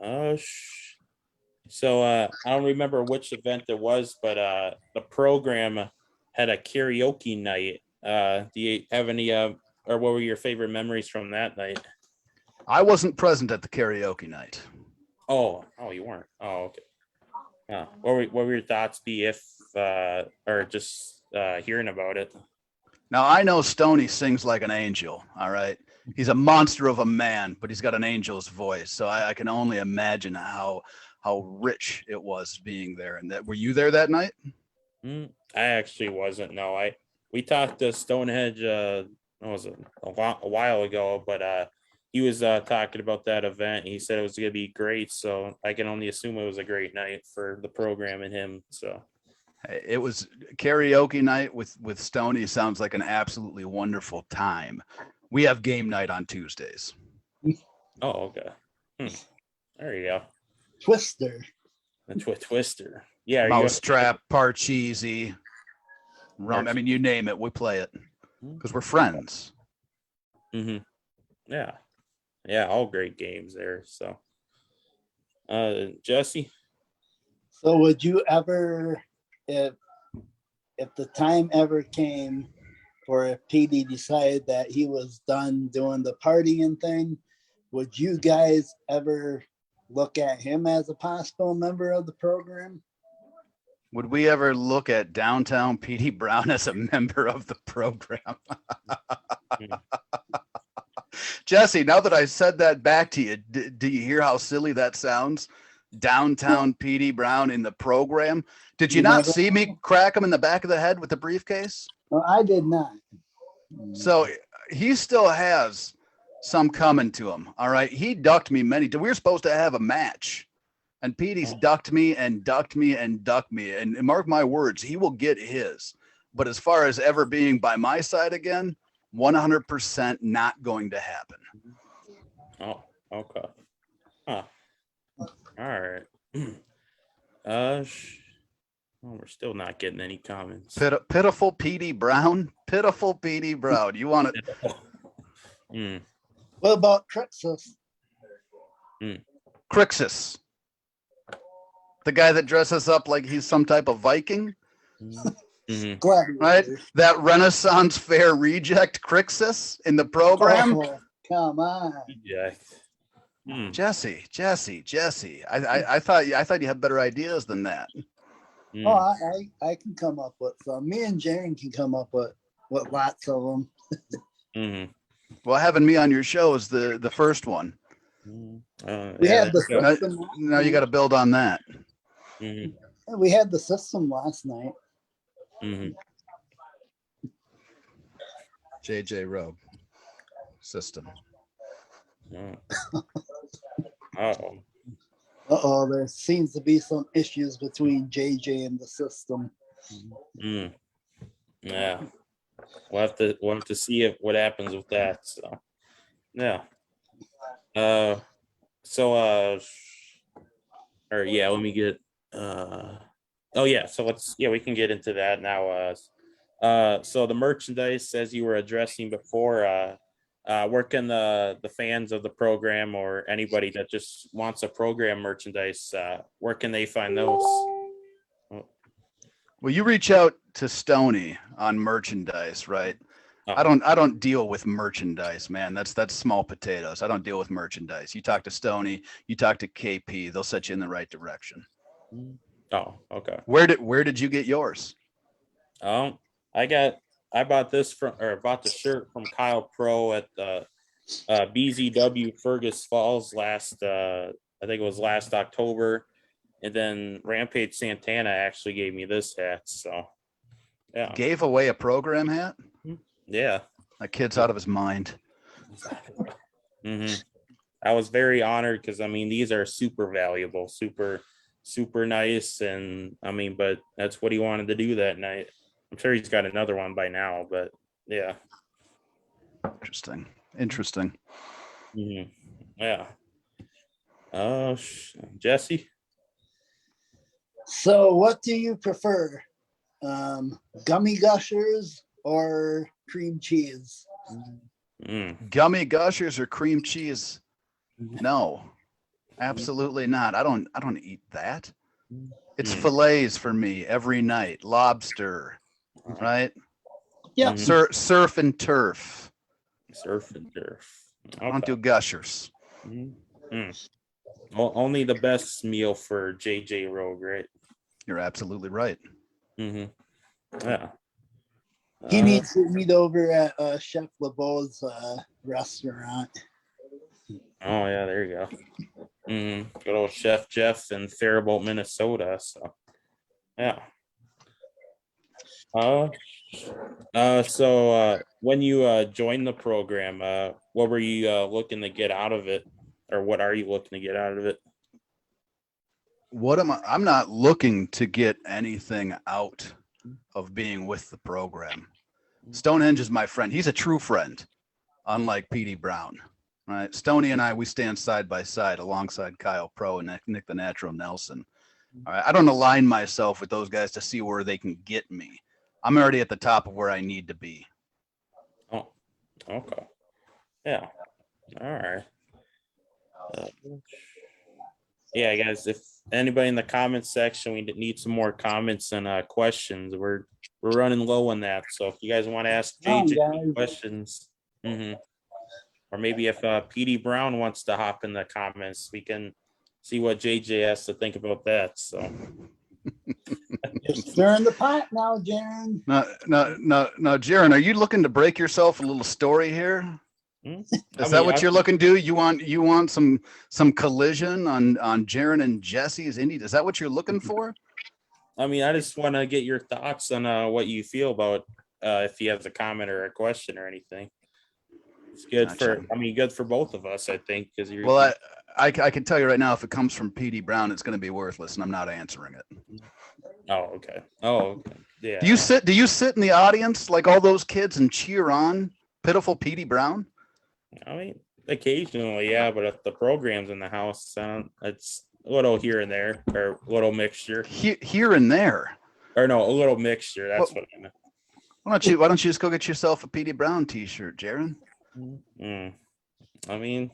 Okay. So I don't remember which event it was, but the program had a karaoke night. Do you have any or what were your favorite memories from that night? I wasn't present at the karaoke night. Oh, you weren't. Oh, okay. What were your thoughts be if or just hearing about it? Now, I know Stoney sings like an angel, all right? He's a monster of a man, but he's got an angel's voice. So I can only imagine how rich it was being there. And that, were you there that night? I actually wasn't. No, we talked to Stonehenge. What was it, a while ago? But he was talking about that event. He said it was gonna be great. So I can only assume it was a great night for the program and him. So It was karaoke night with Stony. Sounds like an absolutely wonderful time. We have game night on Tuesdays. oh, okay. There you go. Twister. The Twister. Yeah. Mousetrap, Parcheesi, rum. I mean, you name it, we play it because we're friends. Yeah. Yeah. All great games there. So, Jesse. So would you ever, if the time ever came for if PD decided that he was done doing the partying thing, would you guys ever look at him as a possible member of the program? Would we ever look at downtown PD Brown as a member of the program? Jesse, now that I said that back to you, do you hear how silly that sounds? Downtown PD Brown in the program. Did you not see me crack him in the back of the head with the briefcase? No, I did not. So he still has some coming to him. All right. He ducked me we were supposed to have a match. And Petey's ducked me and ducked me and ducked me. And mark my words, he will get his. But as far as ever being by my side again, 100% not going to happen. Oh, okay. Huh. All right. We're still not getting any comments. Pitiful Petey Brown. Pitiful Petey Brown. You want it? What about Crixus? Crixus. The guy that dresses up like he's some type of Viking. Right? That Renaissance fair reject Crixus in the program. Oh, come on. Yeah. Jesse. I thought you had better ideas than that. Oh, I can come up with some. Me and Jeryn can come up with lots of them. Well, having me on your show is the first one. We had the system. Now you got to build on that. We had the system last night. J.J. Rogue system. There seems to be some issues between JJ and the system. Yeah, we'll have to see what happens with that. So, yeah. Let me get. We can get into that now. So the merchandise, as you were addressing before, where can the fans of the program or anybody that just wants a program merchandise, where can they find those? Well, you reach out to Stony on merchandise, right? Oh. I don't deal with merchandise, man. That's small potatoes. I don't deal with merchandise. You talk to Stony, you talk to KP, they'll set you in the right direction. Oh, okay. Where did you get yours? I bought the shirt from Kyle Pro at the BZW Fergus Falls last October, and then Rampage Santana actually gave me this hat. So, yeah, gave away a program hat. Yeah, that kid's out of his mind. I was very honored because these are super valuable, super nice, and but that's what he wanted to do that night. I'm sure he's got another one by now, but yeah. Interesting. Yeah. Jesse? So what do you prefer? Gummy gushers or cream cheese? Gummy gushers or cream cheese? No, absolutely not. I don't eat that. It's fillets for me every night. Lobster. Right? Yeah. Surf and turf. Okay. I don't do gushers. Well, only the best meal for J.J. Rogue, right? You're absolutely right. Yeah. He needs to meet over at Chef LeBeau's restaurant. Oh, yeah, there you go. Good old Chef Jeff in Faribault, Minnesota. So, yeah. When you joined the program, what were you looking to get out of it, or what are you looking to get out of it? I'm not looking to get anything out of being with the program. Stonehenge is my friend. He's a true friend, unlike Petey Brown. Right? Stoney and I, we stand side by side alongside Kyle Pro and Nick the Natural Nelson. All right. I don't align myself with those guys to see where they can get me. I'm already at the top of where I need to be. Oh, okay. Yeah. All right. Yeah, guys, if anybody in the comments section, we need some more comments and questions. We're running low on that. So if you guys want to ask JJ any questions, or maybe if PD Brown wants to hop in the comments, we can see what JJ has to think about that. So Just stirring the pot now, Jeryn. No, Jeryn, are you looking to break yourself a little story here? Is that what you're looking to do? You want some collision on Jeryn and Jesse's Indy? Is that what you're looking for? I mean, I just want to get your thoughts on what you feel about if you have a comment or a question or anything. It's good good for both of us, I think, because you're. Well, I can tell you right now, if it comes from PD Brown, it's going to be worthless, and I'm not answering it. Oh, okay. Oh, okay. Yeah. Do you sit in the audience like all those kids and cheer on pitiful PD Brown? I mean, occasionally, yeah, but if the program's in the house, it's a little here and there, or a little mixture. Here and there. Or no, a little mixture. That's what I meant. Why don't you just go get yourself a PD Brown t-shirt, Jeryn? I mean,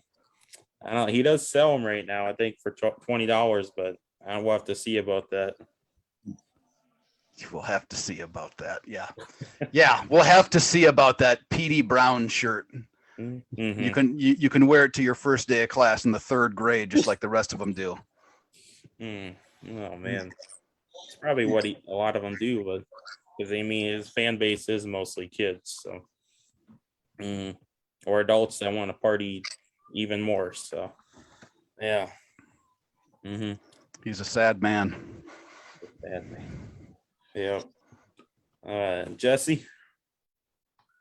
I don't know. He does sell them right now, I think, for $20, but we'll have to see about that. We'll have to see about that. Yeah. Yeah, we'll have to see about that PD Brown shirt. You can wear it to your first day of class in the 3rd grade, just like the rest of them do. Oh man, it's probably what a lot of them do, but because I mean his fan base is mostly kids, so or adults that want to party even more. So yeah, he's a sad man. Yeah. Jesse.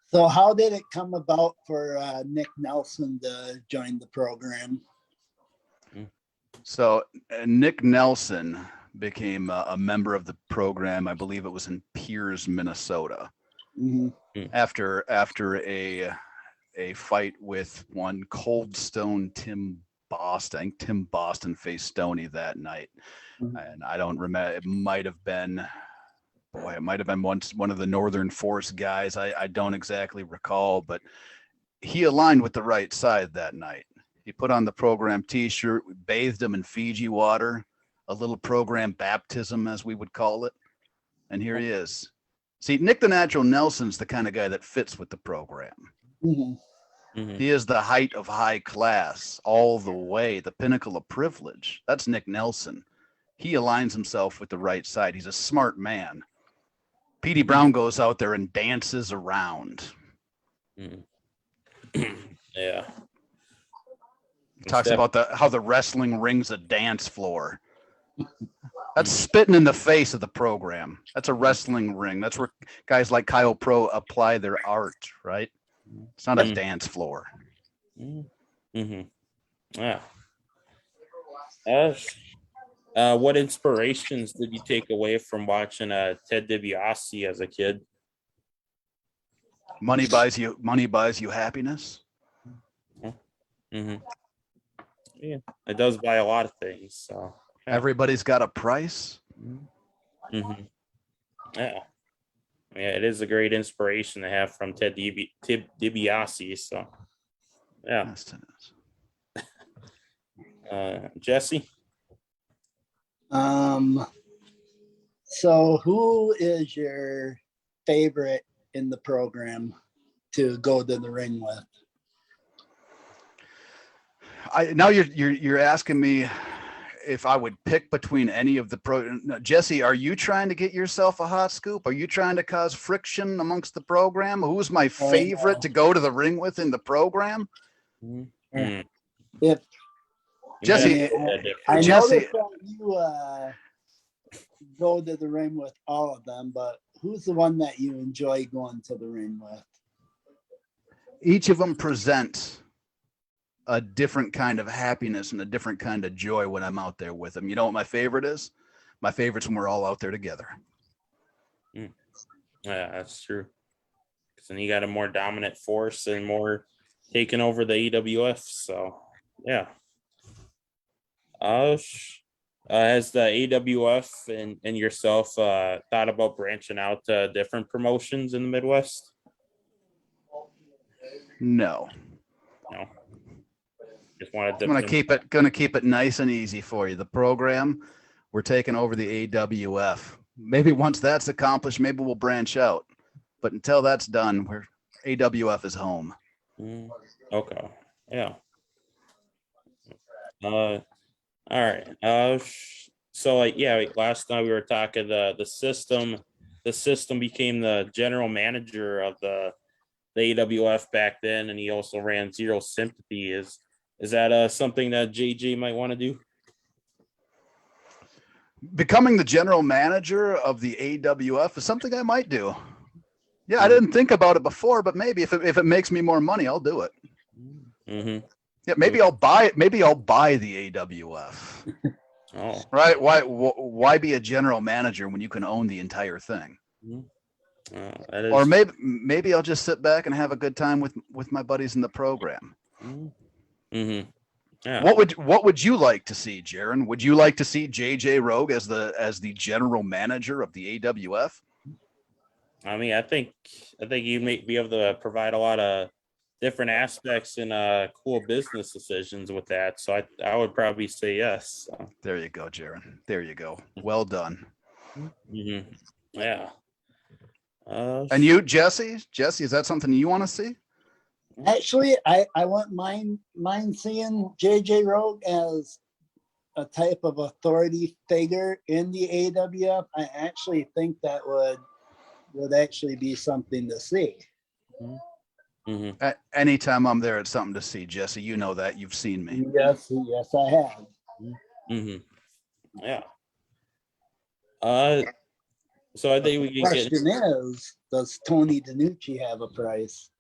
So how did it come about for Nick Nelson to join the program? So Nick Nelson became a member of the program. I believe it was in Pierce, Minnesota, after a fight with one Cold Stone Tim Boston. I think Tim Boston faced Stoney that night, and I don't remember. It might have been one of the Northern Force guys. I don't exactly recall, but he aligned with the right side that night. He put on the program t-shirt, we bathed him in Fiji water, a little program baptism, as we would call it. And here he is. See, Nick the Natural Nelson's the kind of guy that fits with the program. He is the height of high class all the way, the pinnacle of privilege. That's Nick Nelson. He aligns himself with the right side. He's a smart man. Petey Brown goes out there and dances around. Yeah. Talks about how the wrestling ring's a dance floor. That's spitting in the face of the program. That's a wrestling ring. That's where guys like Kyle Pro apply their art, right? It's not a dance floor. Yeah. What inspirations did you take away from watching Ted DiBiase as a kid? Money buys you happiness. Yeah, it does buy a lot of things. So everybody's got a price. Yeah, it is a great inspiration to have from Ted DiBiase. So yeah. Jesse. So who is your favorite in the program to go to the ring with? Now you're asking me if I would pick between any of the Jesse, are you trying to get yourself a hot scoop? Are you trying to cause friction amongst the program? Who's my favorite to go to the ring with in the program? If Jesse, I noticed that go to the ring with all of them, but who's the one that you enjoy going to the ring with? Each of them presents a different kind of happiness and a different kind of joy when I'm out there with them. You know what my favorite is? My favorite's when we're all out there together. Yeah, that's true. Because then you got a more dominant force and more taking over the AWF. So, yeah. Has the AWF and yourself thought about branching out to different promotions in the Midwest? No. No. Just wanted to. I'm gonna keep it nice and easy for you. The program, we're taking over the AWF. Maybe once that's accomplished, maybe we'll branch out. But until that's done, AWF is home. Okay. Yeah. All right. So like last night we were talking the system became the general manager of the AWF back then, and he also ran Zero Sympathy. Is that something that JJ might want to do? Becoming the general manager of the AWF is something I might do. Yeah, I didn't think about it before, but maybe if it makes me more money, I'll do it. Mm-hmm. Yeah, maybe I'll buy it. Maybe I'll buy the AWF. Oh, Right? Why be a general manager when you can own the entire thing? Or maybe I'll just sit back and have a good time with my buddies in the program. Mm-hmm. Yeah. What would you like to see, Jeryn? Would you like to see J.J. Rogue as the general manager of the AWF? I mean, I think you may be able to provide a lot of different aspects and cool business decisions with that. So I would probably say yes. So. There you go, Jeryn. There you go. Well done. Mm-hmm. Yeah. And you, Jesse? Jesse, is that something you want to see? Actually, I wouldn't mind seeing JJ Rogue as a type of authority figure in the AWF. I actually think that would actually be something to see. Mm-hmm. Anytime I'm there, it's something to see, Jesse. You know that. You've seen me. Yes, I have. Mm-hmm. Yeah. So I think we can get. Question is, does Tony DiNucci have a price?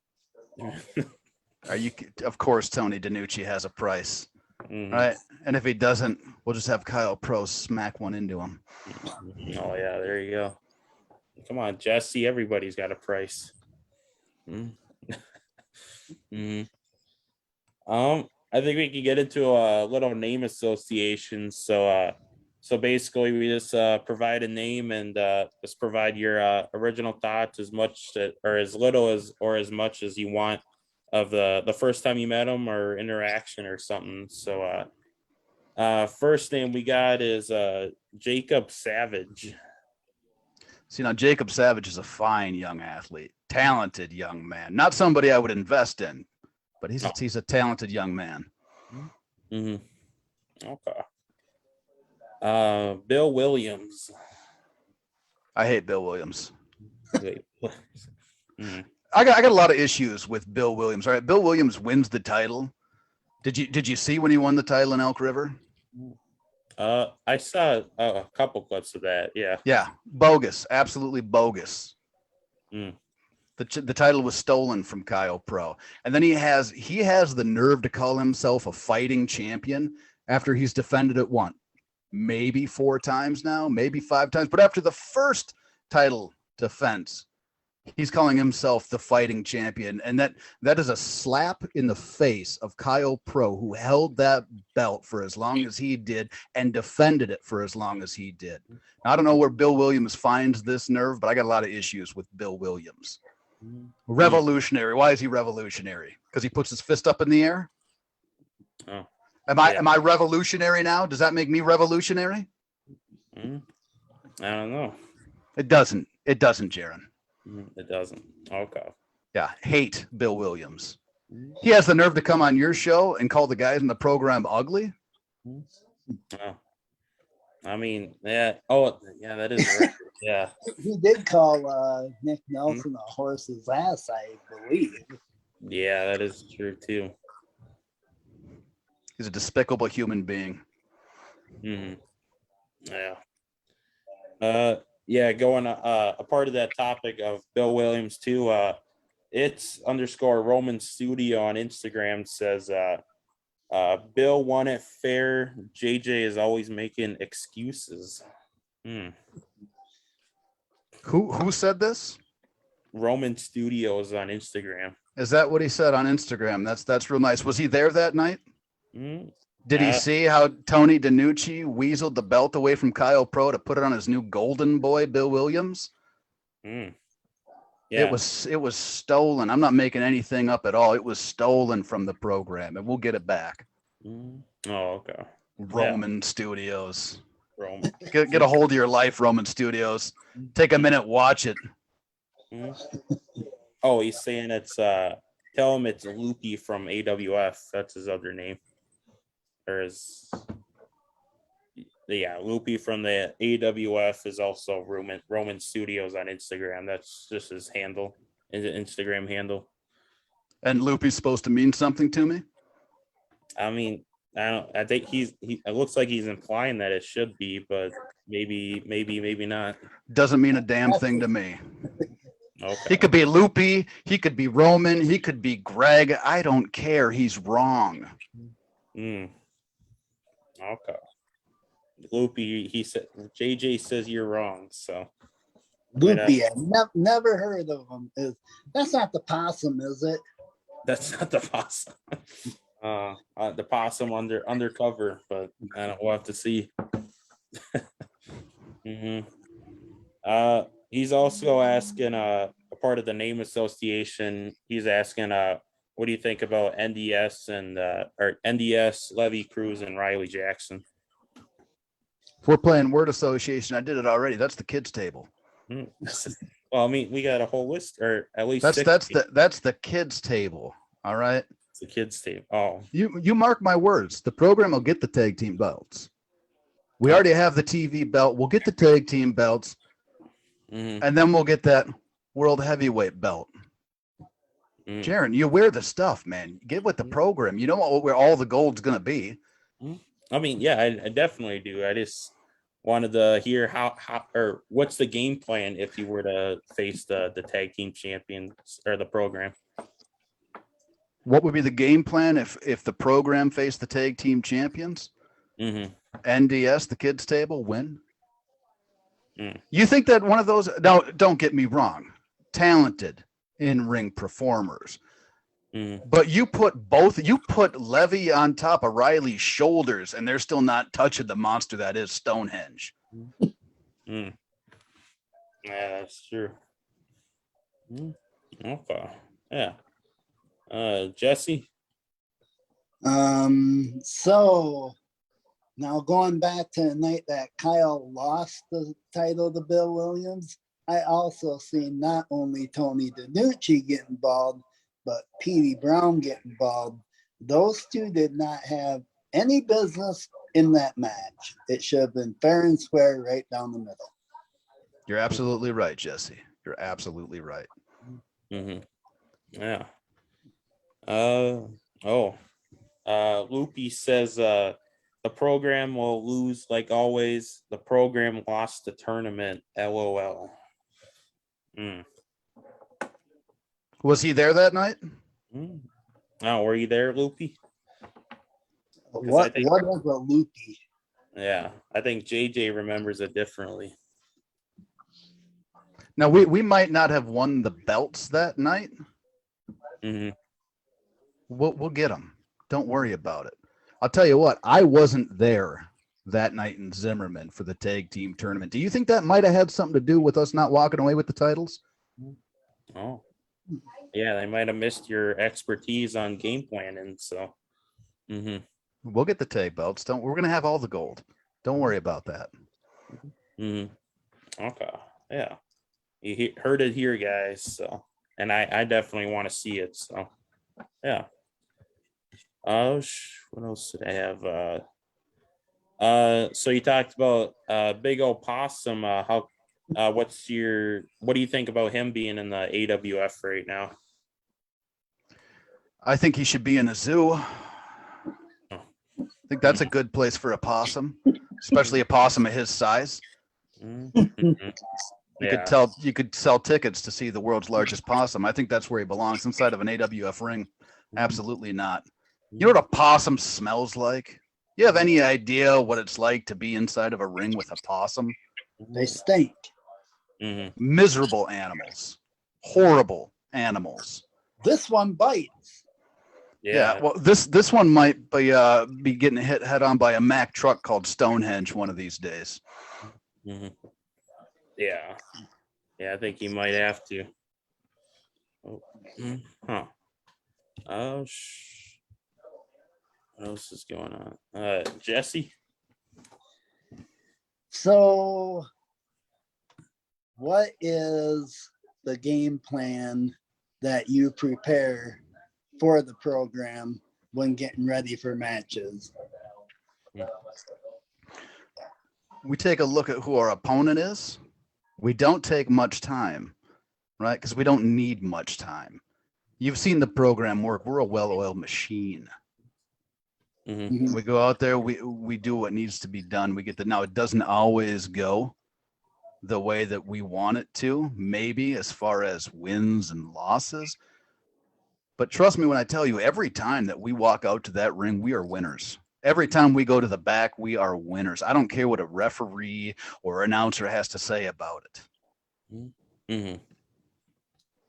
Of course, Tony DiNucci has a price, right? And if he doesn't, we'll just have Kyle Pro smack one into him. Oh yeah, there you go. Come on, Jesse. Everybody's got a price. I think we can get into a little name association. So basically, we just provide a name and just provide your original thoughts as much or as little as much as you want of the first time you met them or interaction or something. So first name we got is Jacob Savage. See, now Jacob Savage is a fine young athlete, talented young man. Not somebody I would invest in, but he's a talented young man. Mm-hmm. Okay. Bill Williams. I hate Bill Williams. Mm-hmm. I got a lot of issues with Bill Williams. All right, Bill Williams wins the title. Did you see when he won the title in Elk River? I saw a couple clips of that. Yeah. Yeah, bogus, absolutely bogus. The title was stolen from Kyle Pro, and then he has the nerve to call himself a fighting champion after he's defended it maybe 4 times now, maybe 5 times, but after the first title defense, he's calling himself the fighting champion, and that is a slap in the face of Kyle Pro, who held that belt for as long as he did and defended it for as long as he did. Now, I don't know where Bill Williams finds this nerve, but I got a lot of issues with Bill Williams. Revolutionary. Why is he revolutionary? Because he puts his fist up in the air? Oh. Am I revolutionary now? Does that make me revolutionary? I don't know. It doesn't, Jeryn. It doesn't. Okay. Yeah, hate Bill Williams. He has the nerve to come on your show and call the guys in the program ugly. Oh. I mean, yeah. Oh, yeah, that is right. Yeah. He did call Nick Nelson a horse's ass, I believe. Yeah, that is true too. He's a despicable human being. Yeah. Yeah, going a part of that topic of Bill Williams too. It's underscore Roman Studio on Instagram says Bill won it fair. JJ is always making excuses. Who said this? Roman Studios on Instagram. Is that what he said on Instagram? That's real nice. Was he there that night? Did he see how Tony DiNucci weaseled the belt away from Kyle Pro to put it on his new golden boy, Bill Williams? Yeah. It was stolen. I'm not making anything up at all. It was stolen from the program, and we'll get it back. Oh, okay. Roman Studios. Roman. Get a hold of your life, Roman Studios. Take a minute, watch it. Oh, he's saying it's tell him it's Loopy from AWF. That's his other name. Loopy from the AWF is also Roman Studios on Instagram. That's just his handle, his Instagram handle. And Loopy's supposed to mean something to me? I mean, I think it looks like he's implying that it should be, but maybe not. Doesn't mean a damn thing to me. Okay. He could be Loopy, he could be Roman, he could be Greg. I don't care. He's wrong. Okay. Loopy, he said JJ says you're wrong. So Loopy, I've never heard of him. That's not the possum, is it? That's not the possum. The possum undercover, but I don't. We'll have to see. He's also asking a part of the name association. He's asking what do you think about NDS and or NDS, Levy Cruz, and Riley Jackson? If we're playing word association, I did it already. That's the kids table. Well, I mean, we got a whole list, or at least that's the kids table. All right. It's the kids table. Oh, you mark my words. The program will get the tag team belts. We already have the TV belt. We'll get the tag team belts, and then we'll get that world heavyweight belt. Jeryn, you wear the stuff, man. Get with the program. You know where all the gold's gonna be. I mean, yeah, I definitely do. I just wanted to hear how or what's the game plan if you were to face the tag team champions or the program. What would be the game plan if the program faced the tag team champions? NDS, the kids table, win. You think that one of those? No, don't get me wrong. Talented in-ring performers. But you put Levy on top of Riley's shoulders, and they're still not touching the monster that is Stonehenge. Yeah, that's true. Okay. Yeah. Jesse. So now going back to the night that Kyle lost the title to Bill Williams, I also seen not only Tony DiNucci get involved, but Petey Brown get involved. Those two did not have any business in that match. It should have been fair and square right down the middle. You're absolutely right, Jesse. You're absolutely right. Yeah. Loopy says the program will lose like always. The program lost the tournament. LOL. Was he there that night? Oh, were you there, Loopy? What was a Loopy? Yeah, I think JJ remembers it differently. Now we might not have won the belts that night. We'll get them. Don't worry about it. I'll tell you what, I wasn't there that night in Zimmerman for the tag team tournament. Do you think that might have had something to do with us not walking away with the titles? Oh, yeah, they might have missed your expertise on game planning. So, we'll get the tag belts. We're gonna have all the gold. Don't worry about that. Okay, yeah, you heard it here, guys. So, and I definitely want to see it. So, yeah. What else did I have? So you talked about big old possum. What do you think about him being in the AWF right now? I think he should be in a zoo. I think that's a good place for a possum, especially a possum of his size. Mhm. You Yeah. could sell tickets to see the world's largest possum. I think that's where he belongs, inside of an AWF ring. Absolutely not. You know what a possum smells like? You have any idea what it's like to be inside of a ring with a possum? They stink. Mhm. Miserable animals, horrible animals. This one bites. Yeah, Yeah. well, this one might be getting hit head on by a Mack truck called Stonehenge one of these days. Mhm. Yeah. Yeah, I think you might have to. Oh, huh. Oh, what else is going on? Jesse? So, what is the game plan that you prepare for the program when getting ready for matches? We take a look at who our opponent is. We don't take much time, right? Because we don't need much time. You've seen the program work. We're a well-oiled machine. Mhm. We go out there, we do what needs to be done. We get the now. It doesn't always go the way that we want it to, maybe as far as wins and losses. But trust me when I tell you, every time that we walk out to that ring, we are winners. Every time we go to the back, we are winners. I don't care what a referee or announcer has to say about it. Mhm.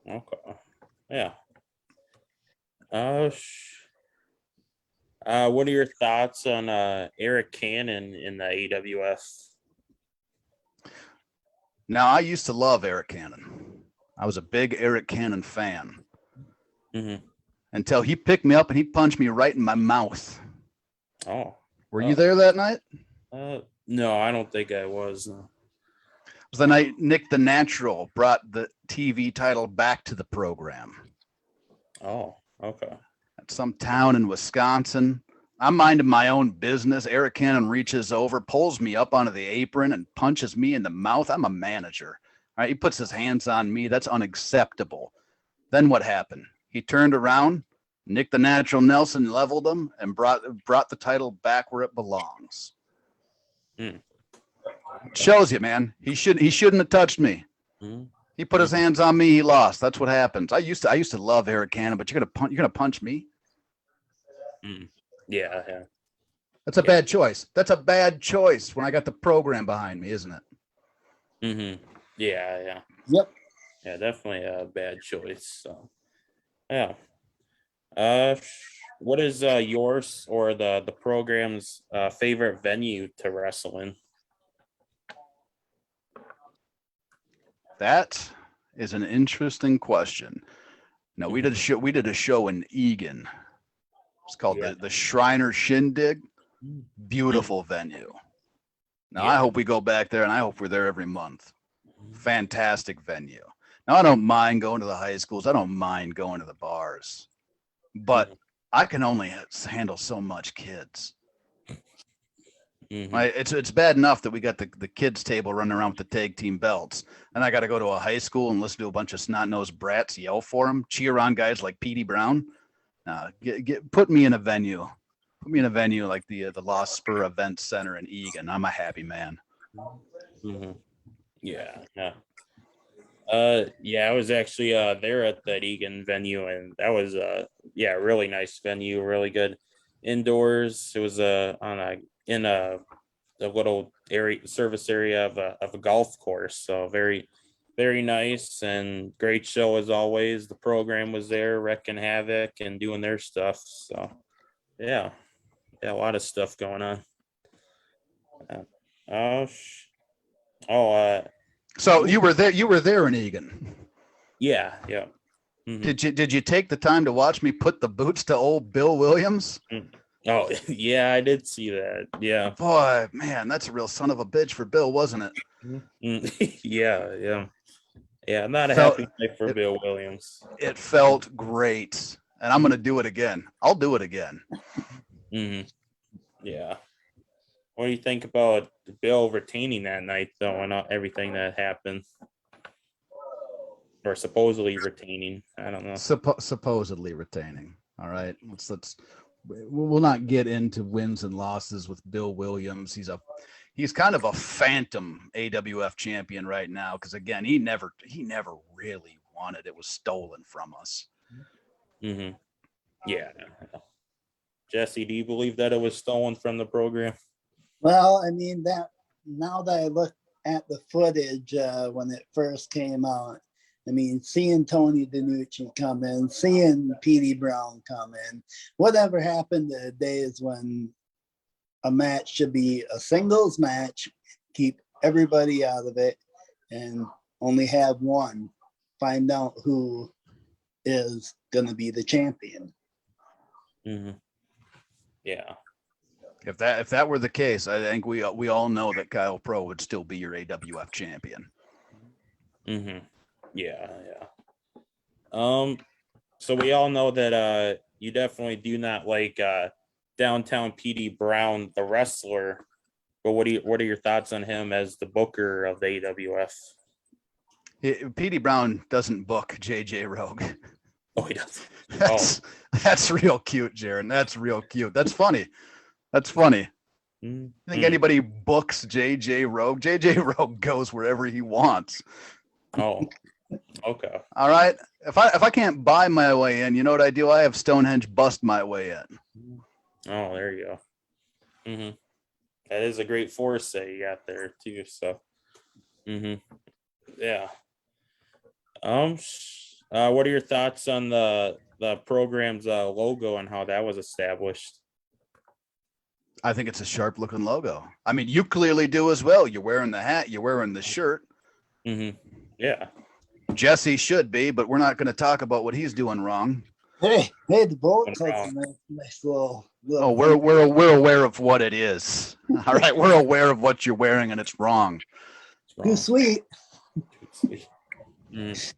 Okay. Yeah. Uh, what are your thoughts on Eric Cannon in the AWS? Now, I used to love Eric Cannon. I was a big Eric Cannon fan Mhm. until he picked me up and he punched me right in my mouth. Oh. Were you there that night? No, I don't think I was. No. It was the night Nick the Natural brought the TV title back to the program. Oh, okay. At some town in Wisconsin. I'm minding my own business. Eric Cannon reaches over, pulls me up onto the apron, and punches me in the mouth. I'm a manager. All right, he puts his hands on me. That's unacceptable. Then what happened? He turned around. Nick the Natural Nelson leveled him and brought the title back where it belongs. Mm. Shows you, man. He shouldn't have touched me. Mm. He put his hands on me. He lost. That's what happens. I used to love Eric Cannon, but you're gonna punch me. Mm. Yeah, yeah. That's a bad choice. That's a bad choice when I got the program behind me, isn't it? Mm-hmm. Yeah, yeah. Yep. Yeah, definitely a bad choice. So, yeah. What is yours or the program's favorite venue to wrestle in? That is an interesting question. Now we did a show in Egan. It's called the Shriner Shindig. Beautiful venue. Now I hope we go back there, and I hope we're there every month. Fantastic venue. Now I don't mind going to the high schools. I don't mind going to the bars, but I can only handle so much kids. Mm-hmm. Right? It's bad enough that we got the kids table running around with the tag team belts, and I got to go to a high school and listen to a bunch of snot-nosed brats yell for them, cheer on guys like Petey Brown. Put me in a venue. Put me in a venue like the Lost Spur Event Center in Egan. I'm a happy man. Mm-hmm. Yeah, yeah. I was actually there at that Egan venue, and that was a really nice venue, really good indoors. It was in a little service area of a golf course, so very very nice and great show as always. The program was there wrecking havoc and doing their stuff, so yeah, a lot of stuff going on. Uh, So you were there. You were there in Egan. yeah. Mm-hmm. Did you take the time to watch me put the boots to old Bill Williams? Oh, yeah, I did see that. Yeah. Boy, man, that's a real son of a bitch for Bill, wasn't it? Yeah. I'm not a happy night for Bill Williams. It felt great, and I'm gonna do it again. I'll do it again. Mm-hmm. Yeah. What do you think about Bill retaining that night, though, and everything that happened? Or supposedly retaining? I don't know. Supposedly retaining. All right, we'll not get into wins and losses with Bill Williams. He's he's kind of a phantom AWF champion right now because again, he never really won it. It was stolen from us. Mm-hmm. Yeah. Jesse, do you believe that it was stolen from the program? Well, I mean, that now that I look at the footage when it first came out, I mean, seeing Tony DiNucci come in, seeing Petey Brown come in, whatever happened to the days when a match should be a singles match, keep everybody out of it, and only have one, find out who is going to be the champion. Mm-hmm. Yeah. If that were the case, I think we all know that Kyle Pro would still be your AWF champion. Mm-hmm. Yeah. So we all know that you definitely do not like Downtown Petey Brown, the wrestler. But what are your thoughts on him as the booker of the AWF? Petey Brown doesn't book J.J. Rogue. Oh, he does. That's real cute, Jeryn. That's real cute. That's funny. That's funny. Mm-hmm. I think anybody books J.J. Rogue. J.J. Rogue goes wherever he wants. Oh, okay. All right. If I can't buy my way in, you know what I do? I have Stonehenge bust my way in. Oh, there you go. Mm-hmm. That is a great force that you got there too. So, yeah. What are your thoughts on the program's logo and how that was established? I think it's a sharp looking logo. I mean, you clearly do as well. You're wearing the hat, you're wearing the shirt. Mm-hmm. Yeah. Jesse should be, but we're not going to talk about what he's doing wrong. Hey, the Bullet Club's a nice little. Oh, we're aware of what it is. All right, we're aware of what you're wearing, and it's wrong. Too sweet. Mm.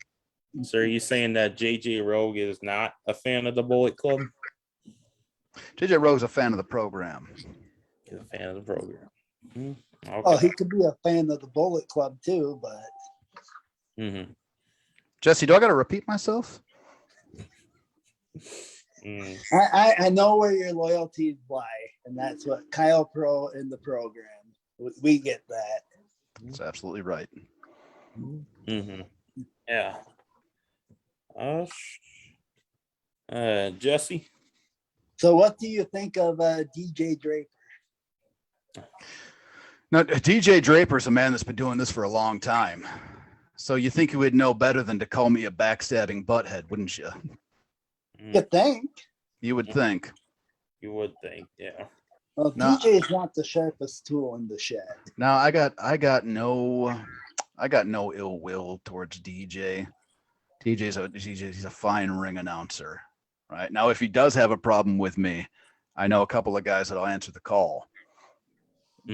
So are you saying that J.J. Rogue is not a fan of the Bullet Club? J.J. Rogue's a fan of the program. He's a fan of the program. Mm. Okay. Oh, he could be a fan of the Bullet Club too, but. Mm-hmm. Jesse, do I got to repeat myself? I know where your loyalties lie, and that's what Kyle Pro in the program. We get that. That's absolutely right. Mm-hmm. Yeah. Jesse. So, what do you think of DJ Draper? Now, DJ Draper's a man that's been doing this for a long time. So you think you would know better than to call me a backstabbing butthead, wouldn't you? You think? You would think. You would think, yeah. Well, No. DJ's not the sharpest tool in the shed. Now I got no ill will towards DJ. He's a fine ring announcer, right? Now, if he does have a problem with me, I know a couple of guys that'll answer the call.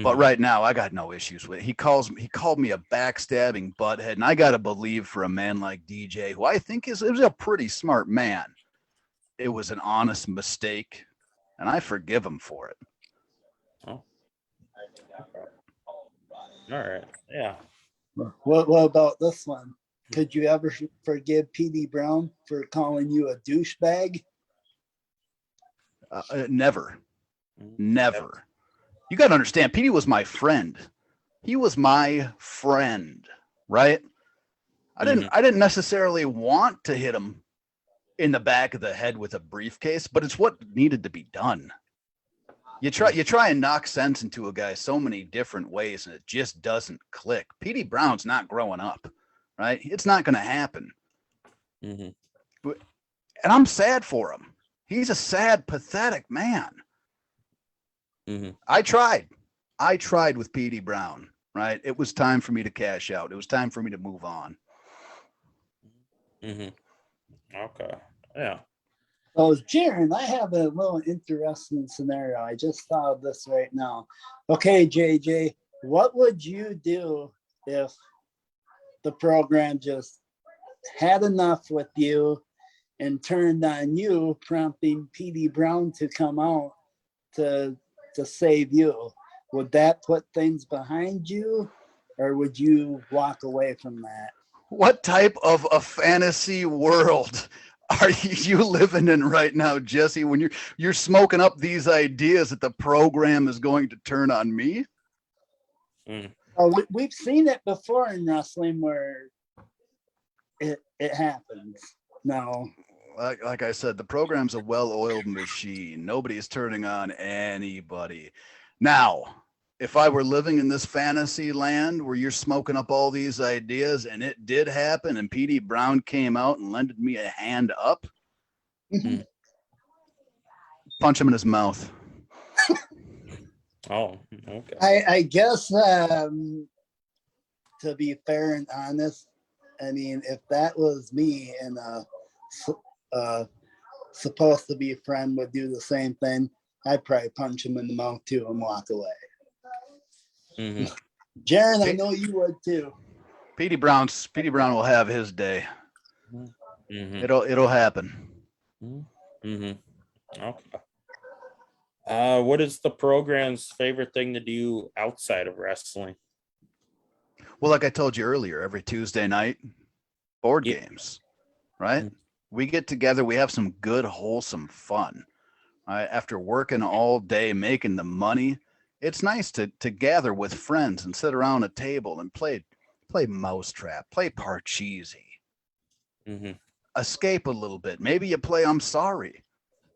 But right now, I got no issues with it. He called me a backstabbing butthead, and I gotta believe for a man like DJ, who I think is a pretty smart man, it was an honest mistake, and I forgive him for it. Oh. All right. Yeah. What about this one? Could you ever forgive Petey Brown for calling you a douchebag? Never. You got to understand, Petey was my friend. He was my friend, right? I didn't necessarily want to hit him in the back of the head with a briefcase, but it's what needed to be done. You try and knock sense into a guy so many different ways, and it just doesn't click. Petey Brown's not growing up, right? It's not going to happen. Mm-hmm. And I'm sad for him. He's a sad, pathetic man. Mm-hmm. I tried with Petey Brown, right? It was time for me to cash out. It was time for me to move on. Mm-hmm. Okay. Yeah. So, Jeryn, I have a little interesting scenario. I just thought of this right now. Okay, JJ, what would you do if the program just had enough with you and turned on you, prompting Petey Brown to come out to save you? Would that put things behind you, or would you walk away from that? What type of a fantasy world are you living in right now, Jesse, when you're smoking up these ideas that the program is going to turn on me? Mm. Oh, we've seen it before in wrestling where it happens. No. Like I said, the program's a well-oiled machine. Nobody's turning on anybody. Now, if I were living in this fantasy land where you're smoking up all these ideas and it did happen and P.D. Brown came out and lended me a hand up, Mm. punch him in his mouth. Oh, okay. I guess to be fair and honest, I mean, if that was me and supposed to be a friend would do the same thing, I'd probably punch him in the mouth too and walk away. Mm-hmm. Jeryn, I know you would too. P.D. Brown will have his day. Mm-hmm. It'll happen. Mm-hmm. Okay. What is the program's favorite thing to do outside of wrestling? Well, like I told you earlier, every Tuesday night, board Yeah. games, right? Mhm. We get together, we have some good, wholesome fun. After working all day, making the money, it's nice to gather with friends and sit around a table and play mousetrap, play Parcheesi, Mm-hmm. escape a little bit. Maybe you play I'm Sorry.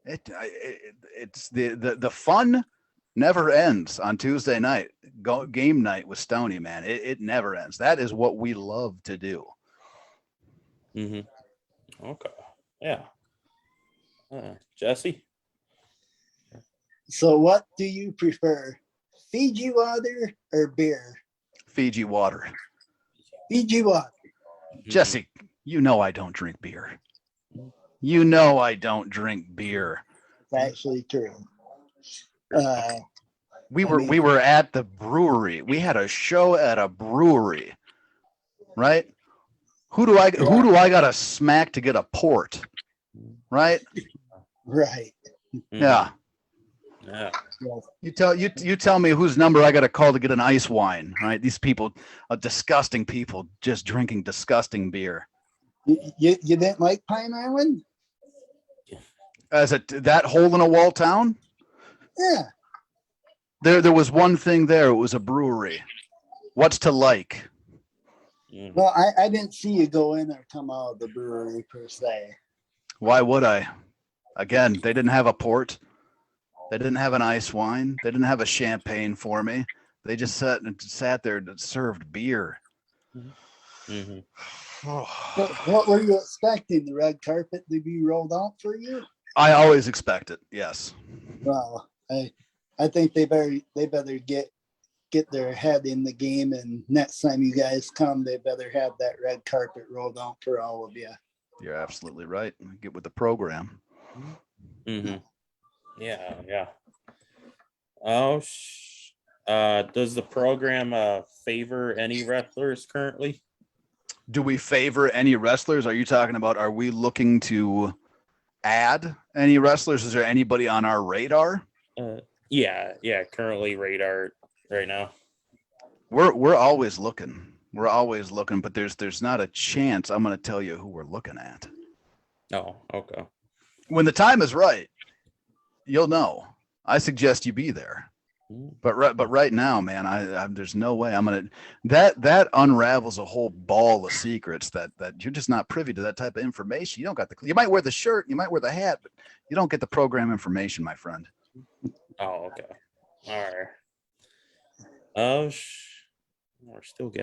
It's the fun never ends on Tuesday night. Game night with Stony, man. It never ends. That is what we love to do. Mm-hmm. Okay. Yeah. Jesse? So what do you prefer? Fiji water or beer? Fiji water. Fiji water. Jesse, you know I don't drink beer. You know I don't drink beer. It's actually true. We were at the brewery. We had a show at a brewery, right? Who do I gotta smack to get a port? Right? Right. Mm-hmm. Yeah. Yeah. You tell me whose number I gotta call to get an ice wine, right? These people are disgusting people just drinking disgusting beer. You didn't like Pine Island? As that hole in a wall town? Yeah. There was one thing there. It was a brewery. What's to like? Mm-hmm. Well, I didn't see you go in or come out of the brewery per se. Why would I? Again, they didn't have a port. They didn't have an ice wine. They didn't have a champagne for me. They just sat there and served beer. Mm-hmm. What were you expecting? The red carpet to be rolled out for you? I always expect it. Yes. Well, I think they better get their head in the game, and next time you guys come, they better have that red carpet rolled out for all of you. You're absolutely right. Get with the program. Mm-hmm. Yeah. Oh, does the program favor any wrestlers currently? Do we favor any wrestlers? Are you talking about, are we looking to add any wrestlers? Is there anybody on our radar? Yeah. Currently radar right now. We're always looking. We're always looking, but there's not a chance I'm going to tell you who we're looking at. Oh, okay. When the time is right, you'll know. I suggest you be there. But right now, man, I there's no way I'm gonna. That unravels a whole ball of secrets that you're just not privy to that type of information. You don't got you might wear the shirt, you might wear the hat, but you don't get the program information, my friend. Oh, okay. All right. We're still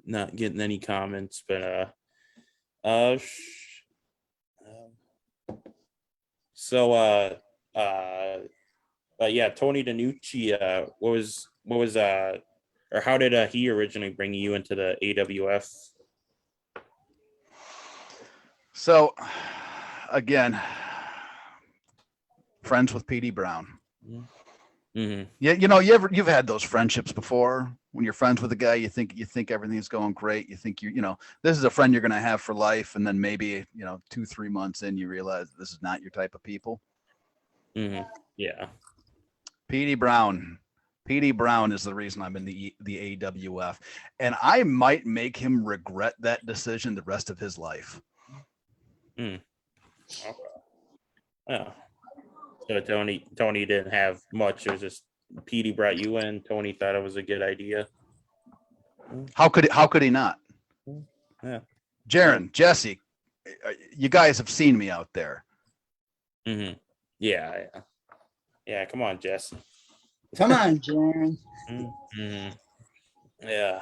not getting any comments, but yeah, Tony DiNucci, what was or how did he originally bring you into the AWF? So, again, friends with P.D. Brown. Mm-hmm. Yeah, you've had those friendships before. When you're friends with a guy, you think everything's going great. You think this is a friend you're going to have for life, and then maybe 2-3 months in, you realize this is not your type of people. Mm-hmm. Yeah. P.D. Brown is the reason I'm in the AWF, and I might make him regret that decision the rest of his life. Okay. Yeah. So Tony didn't have much. It was just Petey brought you in. Tony thought it was a good idea. How could he not? Yeah. Jeryn, Jesse, you guys have seen me out there. Yeah, yeah. Come on, Jess. Come on, Jeryn. Yeah.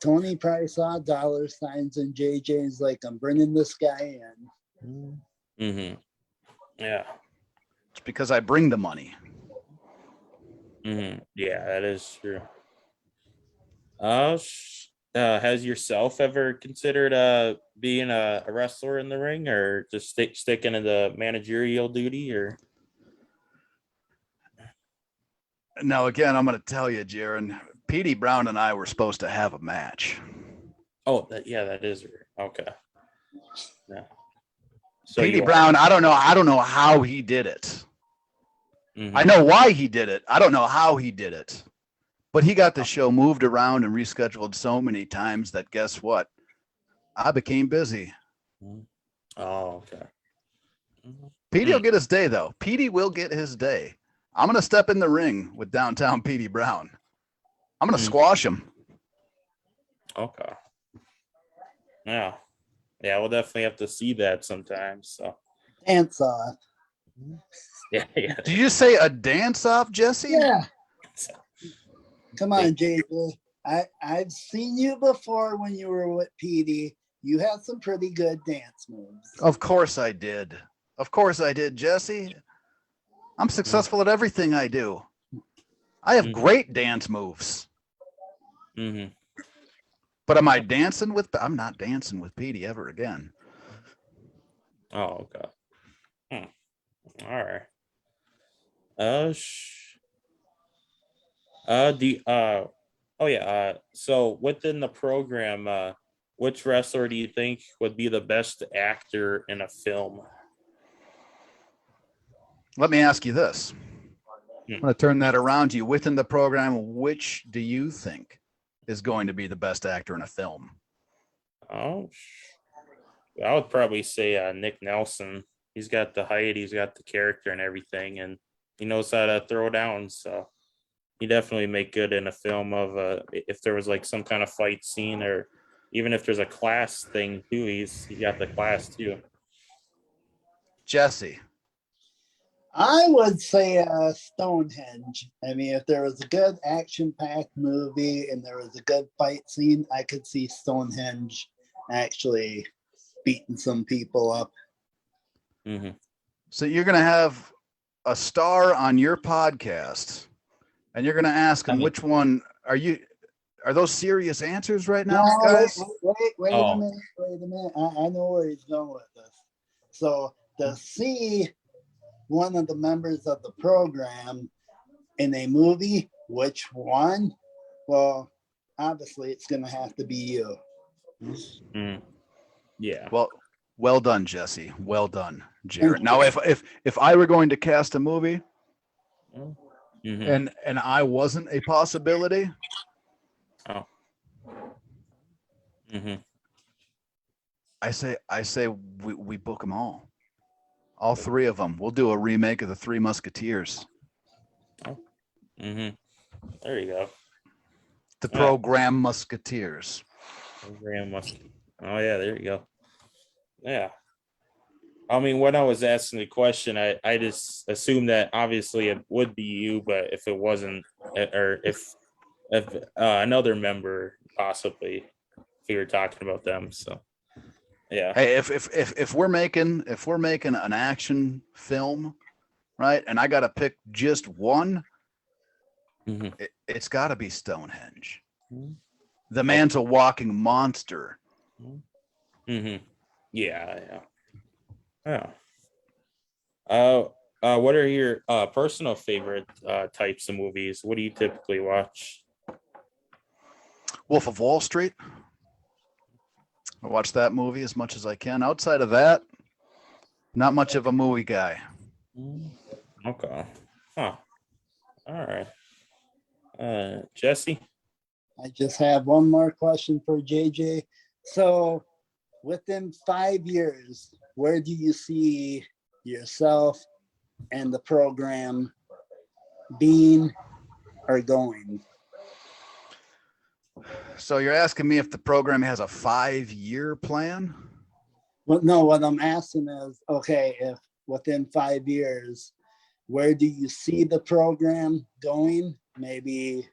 Tony probably saw dollar signs and JJ's like, I'm bringing this guy in. Yeah. It's because I bring the money. Yeah, that is true. Has yourself ever considered being a wrestler in the ring, or just sticking to the managerial duty, or? Now, again, I'm going to tell you, Jeryn, Petey Brown and I were supposed to have a match. Oh, that is okay. Yeah. So Petey Brown, I don't know how he did it. I know why he did it. I don't know how he did it. But he got the show moved around and rescheduled so many times that guess what? I became busy. Oh, okay. Petey will get his day, though. Petey will get his day. I'm going to step in the ring with downtown Petey Brown. I'm going to squash him. Okay. Yeah. Yeah, we'll definitely have to see that sometimes. So. Dance off. Yeah. Did you say a dance off, Jesse? Yeah. Come on, JJ. I've seen you before when you were with Petey. You had some pretty good dance moves. Of course I did. Of course I did, Jesse. I'm successful at everything I do. I have great dance moves. But am I dancing with? I'm not dancing with Petey ever again. Oh, okay. All right. So within the program, which wrestler do you think would be the best actor in a film? Let me ask you this. I'm going to turn that around to you. Within the program, which do you think is going to be the best actor in a film? Oh, I would probably say Nick Nelson. He's got the height, he's got the character and everything, and he knows how to throw down. So he definitely make good in a film of if there was like some kind of fight scene, or even if there's a class thing too. He got the class too. Jesse. I would say Stonehenge. I mean, if there was a good action-packed movie and there was a good fight scene, I could see Stonehenge actually beating some people up. So you're going to have a star on your podcast, and you're going to ask him which one are you? Are those serious answers right now, guys? Wait a minute. I know where he's going with this. So to see one of the members of the program in a movie, which one? Well, obviously it's going to have to be you. Yeah. Well done, Jesse. Well done, Jeryn. Now, if I were going to cast a movie, and I wasn't a possibility, I say we book them all three of them. We'll do a remake of the Three Musketeers. There you go. The program Musketeers. Oh yeah, there you go. Yeah. I mean, when I was asking the question, I just assumed that obviously it would be you, but if it wasn't, or if another member possibly, if you were talking about them, so yeah. Hey, if we're making an action film, right, and I got to pick just one, it's got to be Stonehenge. The man's a walking monster. Yeah. What are your personal favorite types of movies? What do you typically watch? Wolf of Wall Street. I watch that movie as much as I can. Outside of that, not much of a movie guy. Okay. Huh. All right. Jesse? I just have one more question for JJ. So within 5 years, where do you see yourself and the program being or going? So you're asking me if the program has a 5-year plan? Well, no, what I'm asking is, okay, if within 5 years, where do you see the program going? Maybe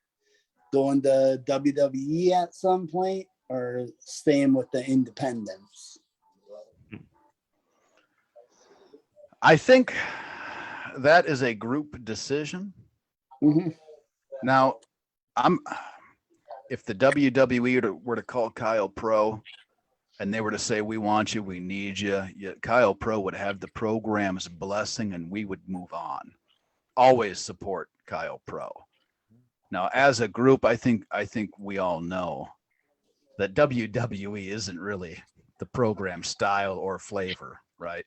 going to WWE at some point or staying with the independents? I think that is a group decision. Mhm. Now, if the WWE were to call Kyle Pro and they were to say, we want you, we need you, Kyle Pro would have the program's blessing and we would move on. Always support Kyle Pro. Now, as a group, I think we all know that WWE isn't really the program style or flavor, right?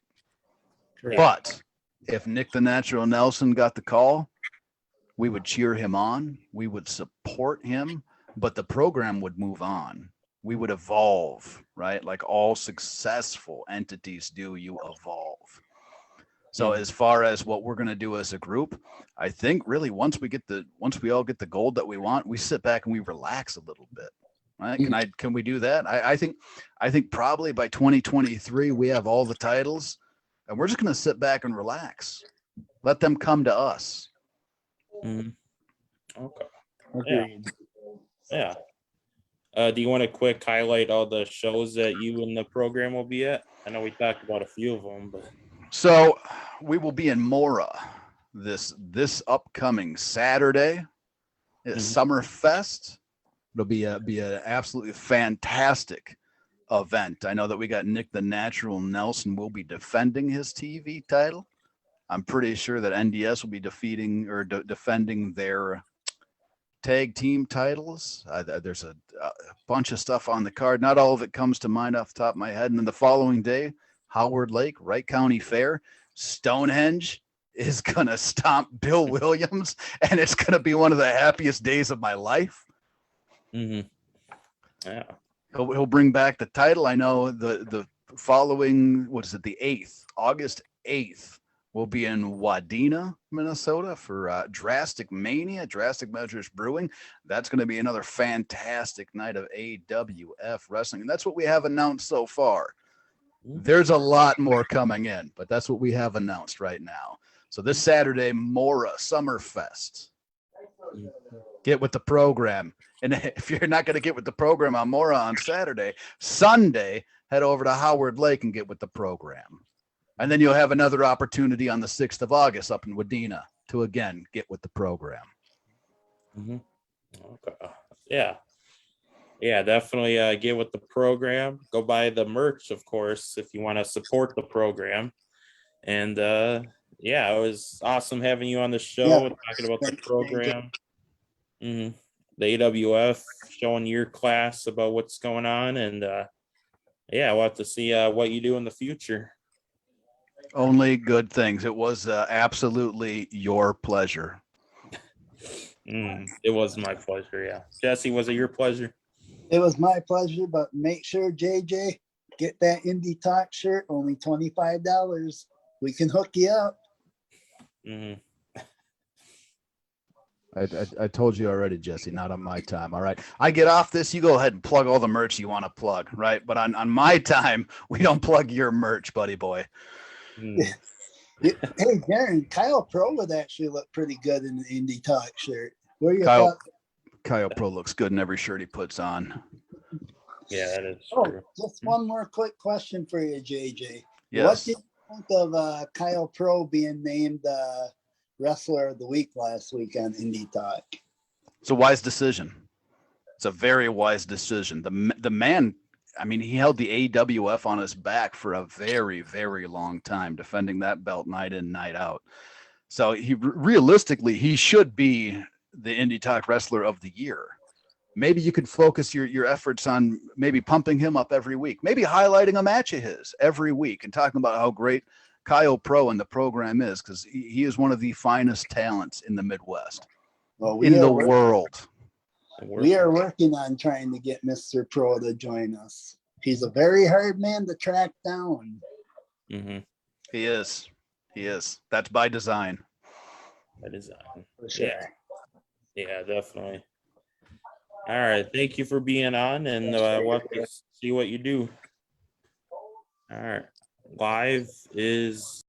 Correct. But if Nick the Natural Nelson got the call, we would cheer him on. We would support him, but the program would move on. We would evolve, right? Like all successful entities do, you evolve. So as far as what we're going to do as a group, I think really once we all get the gold that we want, we sit back and we relax a little bit. Right? Can we do that? I think probably by 2023 we have all the titles and we're just going to sit back and relax. Let them come to us. Okay. Agreed. Yeah. Do you want to quick highlight all the shows that you and the program will be at? I know we talked about a few of them, but so we will be in Mora this upcoming Saturday at Summerfest. It'll be an absolutely fantastic event. I know that we got Nick the Natural Nelson will be defending his TV title. I'm pretty sure that NDS will be defending their tag team titles. There's a bunch of stuff on the card. Not all of it comes to mind off the top of my head. And then the following day, Howard Lake, Wright County Fair, Stonehenge is going to stomp Bill Williams. And it's going to be one of the happiest days of my life. Yeah. He'll bring back the title. I know the following, the 8th, August 8th, we'll be in Wadena, Minnesota for Drastic Mania, Drastic Measures Brewing. That's going to be another fantastic night of AWF wrestling. And that's what we have announced so far. There's a lot more coming in, but that's what we have announced right now. So this Saturday, Mora Summerfest. Get with the program. And if you're not going to get with the program on Mora on Saturday, Sunday, head over to Howard Lake and get with the program. And then you'll have another opportunity on the 6th of August up in Wadena to again get with the program. Okay. Yeah, definitely get with the program. Go buy the merch, of course, if you want to support the program. And it was awesome having you on the show and talking about the program. The AWF showing your class about what's going on. And we'll have to see what you do in the future. Only good things. It was absolutely your pleasure. It was my pleasure. Yeah. Jesse, was it your pleasure? It was my pleasure, but make sure, JJ, get that Indie Talk shirt, only $25. We can hook you up. I told you already, Jesse, not on my time. All right. I get off this. You go ahead and plug all the merch you want to plug, right? But on my time, we don't plug your merch, buddy boy. Hey, Jeryn, Kyle Pro would actually look pretty good in the Indie Talk shirt. What are your thoughts? Kyle Pro looks good in every shirt he puts on. Yeah, that is true. Just one more quick question for you, JJ. Yes. What did you think of Kyle Pro being named Wrestler of the Week last week on Indie Talk? It's a wise decision. It's a very wise decision. The man, I mean, he held the AWF on his back for a very, very long time, defending that belt night in, night out. So realistically, he should be the Indie Talk Wrestler of the Year. Maybe you could focus your efforts on maybe pumping him up every week, maybe highlighting a match of his every week and talking about how great Kyle Pro and the program is, because he is one of the finest talents in the Midwest, in the world. We are working on trying to get Mr. Pro to join us. He's a very hard man to track down. He is. That's by design. For sure. Yeah, definitely. All right. Thank you for being on, and we'll have to see what you do. All right. Live is